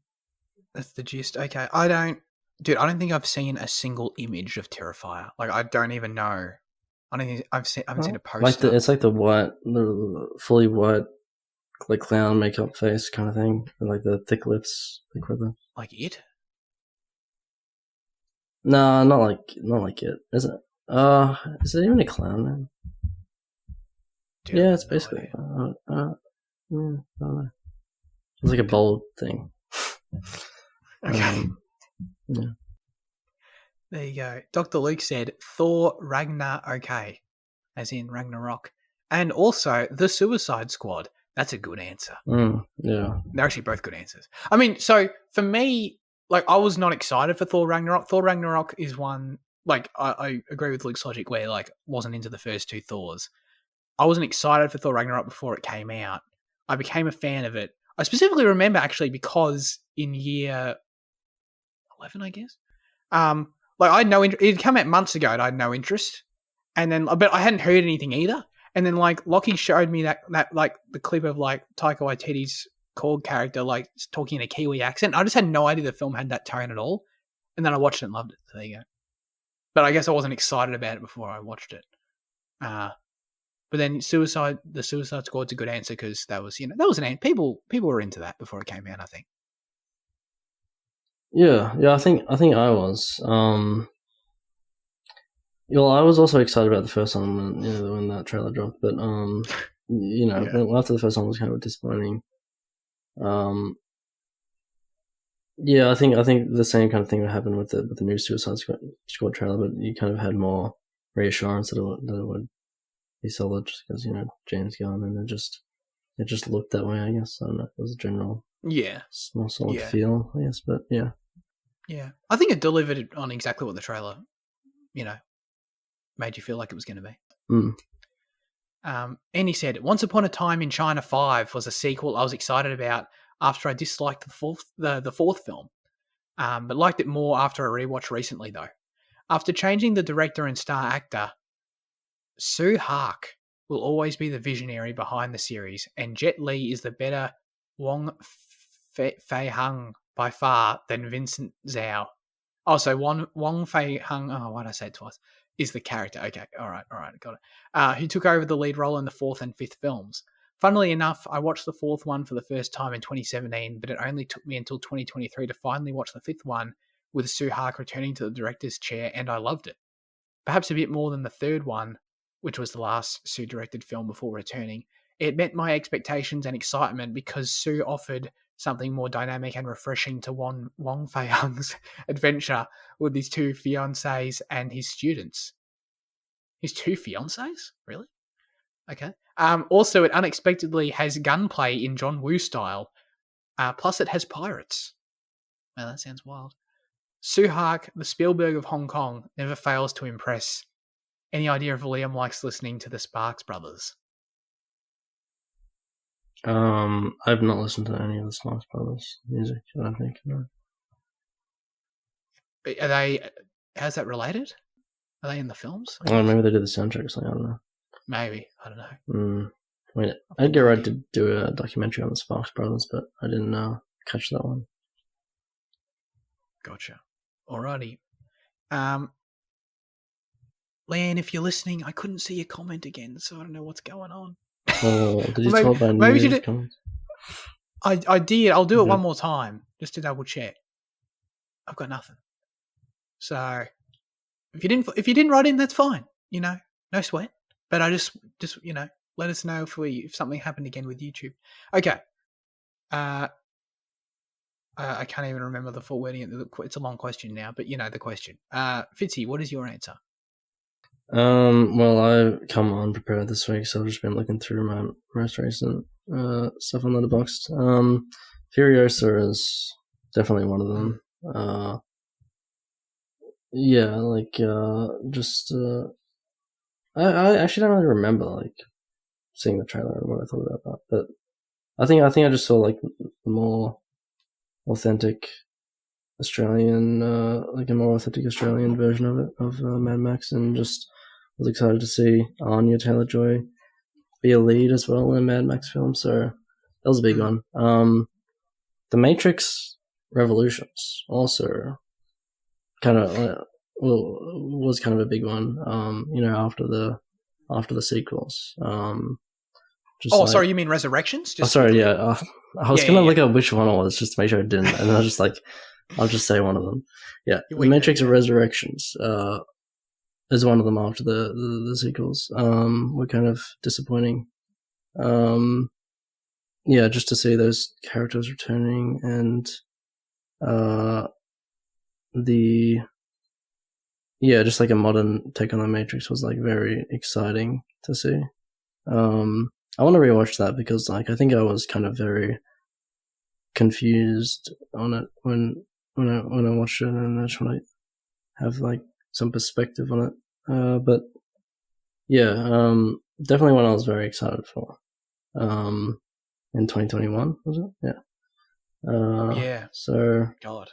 That's the gist. Okay, I don't think I've seen a single image of Terrifier. Like, I don't even know. I don't think I haven't seen a poster. It's like the fully white, like, clown makeup face kind of thing, and, like, the thick lips, like it. No, not like it. Is it? Is it even a clown, man? Dude, yeah, it's basically. I don't know. It's like a bold thing. Okay. Yeah. There you go. Dr. Luke said Thor okay, as in Ragnarok, and also the Suicide Squad. That's a good answer. Yeah. They're actually both good answers. I mean, so for me, like, I was not excited for Thor Ragnarok. Thor Ragnarok is one, like, I agree with Luke's logic where, like, wasn't into the first two Thors. I wasn't excited for Thor Ragnarok before it came out. I became a fan of it. I specifically remember, actually, because in year 11, I guess, like, I had no interest. It had come out months ago and I had no interest. And then, but I hadn't heard anything either. And then, like, Lockie showed me that like, the clip of, like, Taika Waititi's Korg character, like, talking in a Kiwi accent. I just had no idea the film had that tone at all. And then I watched it and loved it. So there you go. But I guess I wasn't excited about it before I watched it. But then the Suicide Squad's a good answer because that was an answer. People were into that before it came out, I think. Yeah, I think I was. I was also excited about the first one when that trailer dropped, but after the first one was kind of disappointing. Yeah, I think the same kind of thing would happen with the new Suicide Squad trailer, but you kind of had more reassurance that it would be solid just because James Gunn, and it just looked that way. I guess I don't know. It was a general more solid feel, I guess, but yeah. Yeah, I think it delivered on exactly what the trailer, made you feel like it was going to be. And he said, Once Upon a Time in China 5 was a sequel I was excited about after I disliked the fourth film, but liked it more after a rewatch recently, though. After changing the director and star actor, Soo Hark will always be the visionary behind the series, and Jet Li is the better Wong Fei Hung by far than Vincent Zhao. Oh, so Wong Fei Hung, why did I say it twice, is the character. Okay, all right, got it. Who took over the lead role in the fourth and fifth films. Funnily enough, I watched the fourth one for the first time in 2017, but it only took me until 2023 to finally watch the fifth one with Soo Hark returning to the director's chair, and I loved it. Perhaps a bit more than the third one, which was the last Soo-directed film before returning. It met my expectations and excitement because Soo offered something more dynamic and refreshing to Wong Fei Hung's adventure with his two fiancés and his students. His two fiancés? Really? Okay. Also, it unexpectedly has gunplay in John Woo style. Plus, it has pirates. Well, that sounds wild. Soo Hark, the Spielberg of Hong Kong, never fails to impress. Any idea if Liam likes listening to the Sparks Brothers? I've not listened to any of the Sparks Brothers music, I don't think. No. Are they? How's that related? Are they in the films? Maybe they did the soundtrack or something. I don't know. Maybe, I don't know. I mean, Edgar Wright did do a documentary on the Sparks Brothers, but I didn't catch that one. Gotcha. Alrighty. Leanne, if you're listening, I couldn't see your comment again, so I don't know what's going on. Oh, did you talk about maybe comments? I did. I'll do it one more time, just to double check. I've got nothing. So if you didn't write in, that's fine. No sweat. But I just let us know if something happened again with YouTube. Okay. I can't even remember the full wording. It's a long question now, but the question. Fitzy, what is your answer? Well, I come unprepared this week, so I've just been looking through my most recent stuff on Letterboxd. Furiosa is definitely one of them. Yeah, like just I actually don't really remember like seeing the trailer and what I thought about that, but I think I just saw like the more authentic Australian, like a more authentic Australian version of it, of Mad Max, and just was excited to see Anya Taylor-Joy be a lead as well in a Mad Max film. So that was a big one. The Matrix Revolutions also kind of was kind of a big one. After the sequels. Sorry, you mean Resurrections? Sorry, yeah. I was gonna look up which one it was just to make sure I didn't, and I was just like, I'll just say one of them. Yeah, The Matrix Resurrections is one of them after the sequels. Were kind of disappointing. Just to see those characters returning and just like a modern take on the Matrix was like very exciting to see. I want to rewatch that because like I think I was kind of very confused on it when I watched it, and I just want to have like some perspective on it. But yeah, definitely one I was very excited for. In 2021 was it? Yeah. Yeah. So God.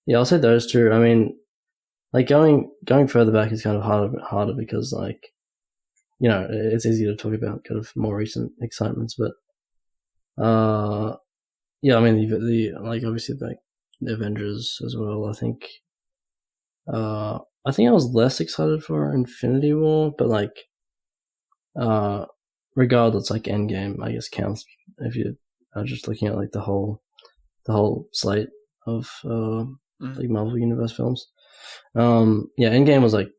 Yeah, I'll say those two. I mean, like going further back is kind of harder because like, you know, it's easy to talk about kind of more recent excitements, but yeah, I mean the like obviously like the Avengers as well. I think I was less excited for Infinity War, but like regardless, like Endgame I guess counts if you are just looking at like the whole slate of like Marvel Universe films. Endgame was like,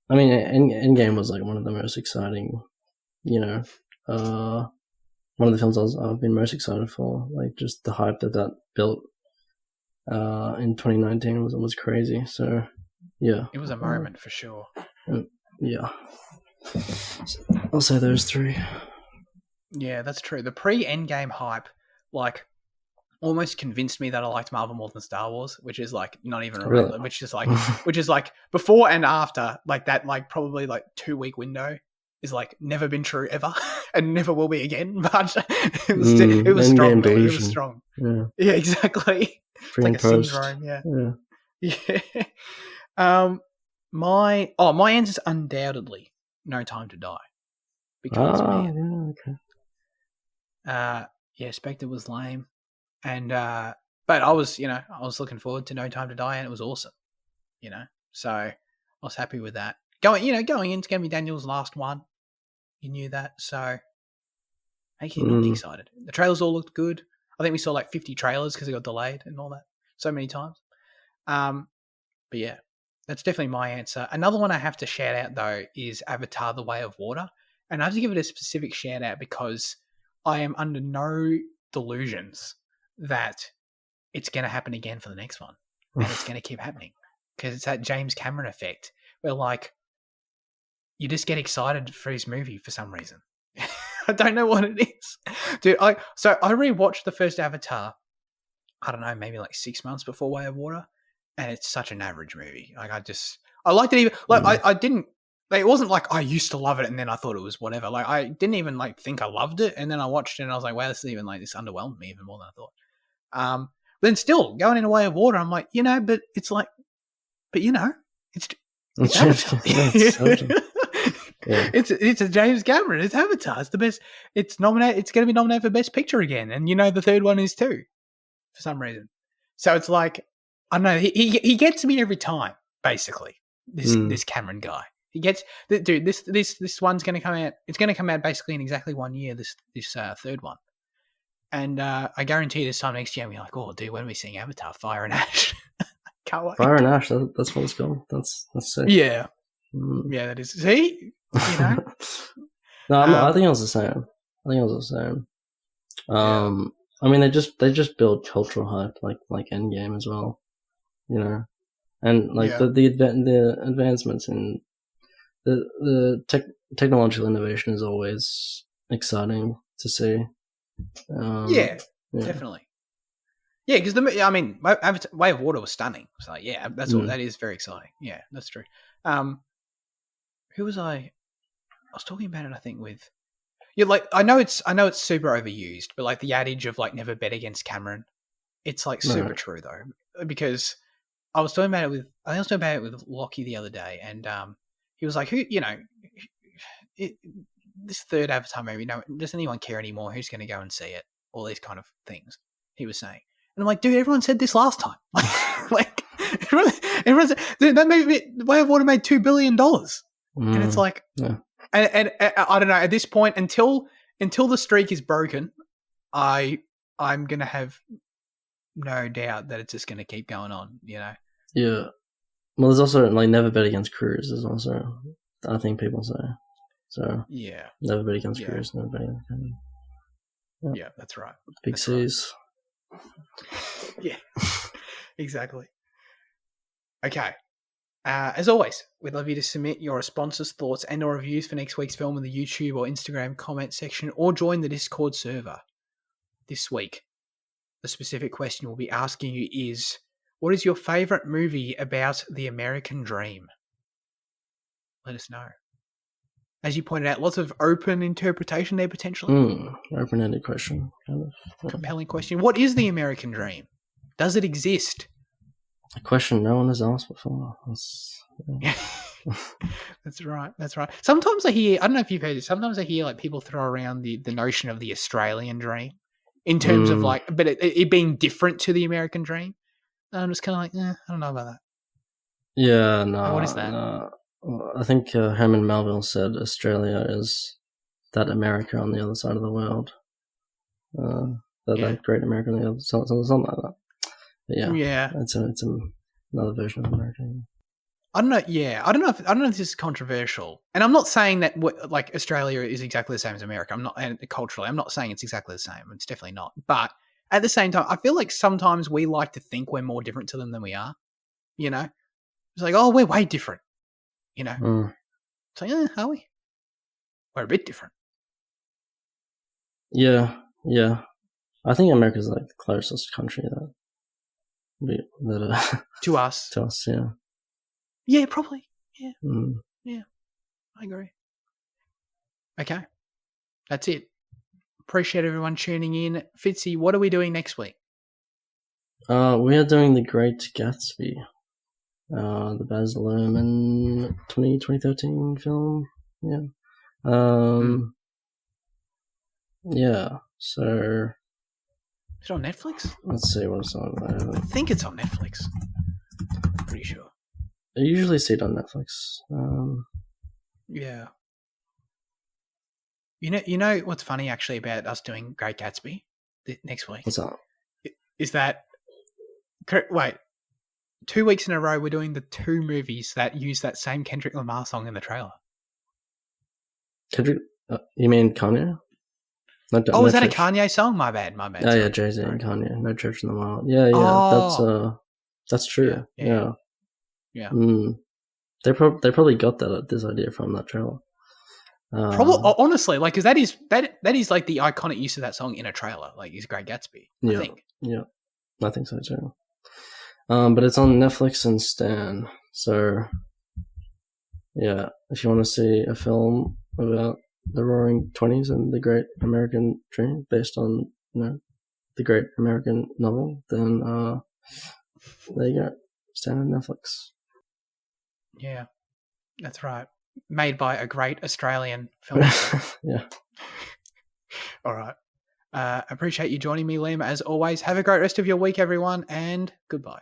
I mean, Endgame was like one of the most exciting, you know, one of the films I've been most excited for. Like just the hype that built in 2019 was crazy. So yeah, it was a moment for sure. Yeah, I'll say those three. Yeah, that's true. The pre-Endgame hype, like, almost convinced me that I liked Marvel more than Star Wars, which is like not even really? which is like before and after, like that, like probably like 2-week window is like never been true ever and never will be again. But it was strong, man. It was strong. Yeah, exactly. It's like a syndrome. Yeah. My answer is undoubtedly No Time to Die. Because Spectre was lame. And but I was looking forward to No Time to Die, and it was awesome, you know. So I was happy with that. Going in, it's gonna be Daniel's last one. You knew that, so makes you not be excited. The trailers all looked good. I think we saw like 50 trailers because it got delayed and all that so many times. But yeah, that's definitely my answer. Another one I have to shout out though is Avatar: The Way of Water, and I have to give it a specific shout out because I am under no delusions that it's going to happen again for the next one, and it's going to keep happening because it's that James Cameron effect where like you just get excited for his movie for some reason. I don't know what it is, dude. I rewatched the first Avatar. I don't know, maybe like 6 months before Way of Water, and it's such an average movie. Like I liked it even like I didn't. Like, it wasn't like I used to love it and then I thought it was whatever. Like I didn't even like think I loved it, and then I watched it and I was like, wow, this underwhelmed me even more than I thought. But then still going in A Way of Water, I'm like, but it's like, it's it's a James Cameron. It's Avatar. It's the best. It's nominated. It's going to be nominated for Best Picture again, and the third one is too, for some reason. So it's like, I don't know. He gets me every time. Basically, this Cameron guy. He gets, dude. This one's going to come out. It's going to come out basically in exactly 1 year. This third one. And I guarantee this time next year, we're like, oh, dude, when are we seeing Avatar? Fire and Ash. Can't wait. Fire and Ash, that's what it's called. That's sick. Yeah. Yeah, that is. See? No, I think it was the same. I mean, they just build cultural hype like Endgame as well, and like the advancements in the technological innovation is always exciting to see. Yeah, definitely. Yeah, because Way of Water was stunning. So yeah, that's all. That is very exciting. Yeah, that's true. Who was I? I was talking about it. I think with like I know it's super overused, but like the adage of like never bet against Cameron, it's like super true though, because I was talking about it with Lockie the other day, and he was like, who this third Avatar movie, does anyone care anymore? Who's going to go and see it? All these kind of things he was saying. And I'm like, dude, everyone said this last time. like everyone said, dude, that movie, Way of Water made $2 billion. And it's like, and I don't know, at this point, until the streak is broken, I'm going to have no doubt that it's just going to keep going on, Yeah. Well, there's also, like, never bet against Cruise is also, I think people say. So, yeah. Never bet against Cruise, never bet against Cameron. Yeah, that's right. Big C's. Right. Yeah, exactly. Okay. As always, we'd love you to submit your responses, thoughts, and or reviews for next week's film in the YouTube or Instagram comment section, or join the Discord server. This week, the specific question we'll be asking you is, what is your favourite movie about the American dream? Let us know. As you pointed out, lots of open interpretation there potentially. Open-ended question. Kind of. Compelling question. What is the American dream? Does it exist? A question no one has asked before. That's right. Sometimes I don't know if you've heard this, sometimes I hear like people throw around the notion of the Australian dream in terms of like, but it being different to the American dream. And I'm just kind of like, I don't know about that. Yeah, no. What is that? No. I think Herman Melville said Australia is that America on the other side of the world. That great America on the other side, something like that. But yeah. It's another version of America. I don't know. Yeah, I don't know if this is controversial, and I'm not saying that like Australia is exactly the same as America. I'm not, and culturally, I'm not saying it's exactly the same. It's definitely not. But at the same time, I feel like sometimes we like to think we're more different to them than we are. You know, it's like, oh, we're way different. You know, it's like, are we? We're a bit different. Yeah. I think America's like the closest country that to us. To us, yeah. Yeah, probably. Yeah. Yeah, I agree. Okay, that's it. Appreciate everyone tuning in. Fitzy, what are we doing next week? We are doing The Great Gatsby. The Baz Luhrmann 2013 film. Yeah. Yeah. So. Is it on Netflix? Let's see what it's on. I think it's on Netflix. Pretty sure. I usually see it on Netflix. Yeah. You know what's funny actually about us doing Great Gatsby next week? What's that? Is that wait, 2 weeks in a row we're doing the two movies that use that same Kendrick Lamar song in the trailer. Kendrick? You mean Kanye? Is that a Kanye song? My bad. Oh, yeah, Jay-Z and Kanye. No Church in the Wild. Yeah, that's true. Yeah. They probably got this idea from that trailer. Probably, honestly, like, because that is like the iconic use of that song in a trailer, like, is Great Gatsby. I think. Yeah, I think so too. But it's on Netflix and Stan. So, yeah, if you want to see a film about the Roaring 20s and the Great American Dream based on the Great American Novel, then there you go, Stan on Netflix. Yeah, that's right. Made by a great Australian filmmaker. Yeah. All right. Appreciate you joining me, Liam, as always. Have a great rest of your week, everyone, and goodbye.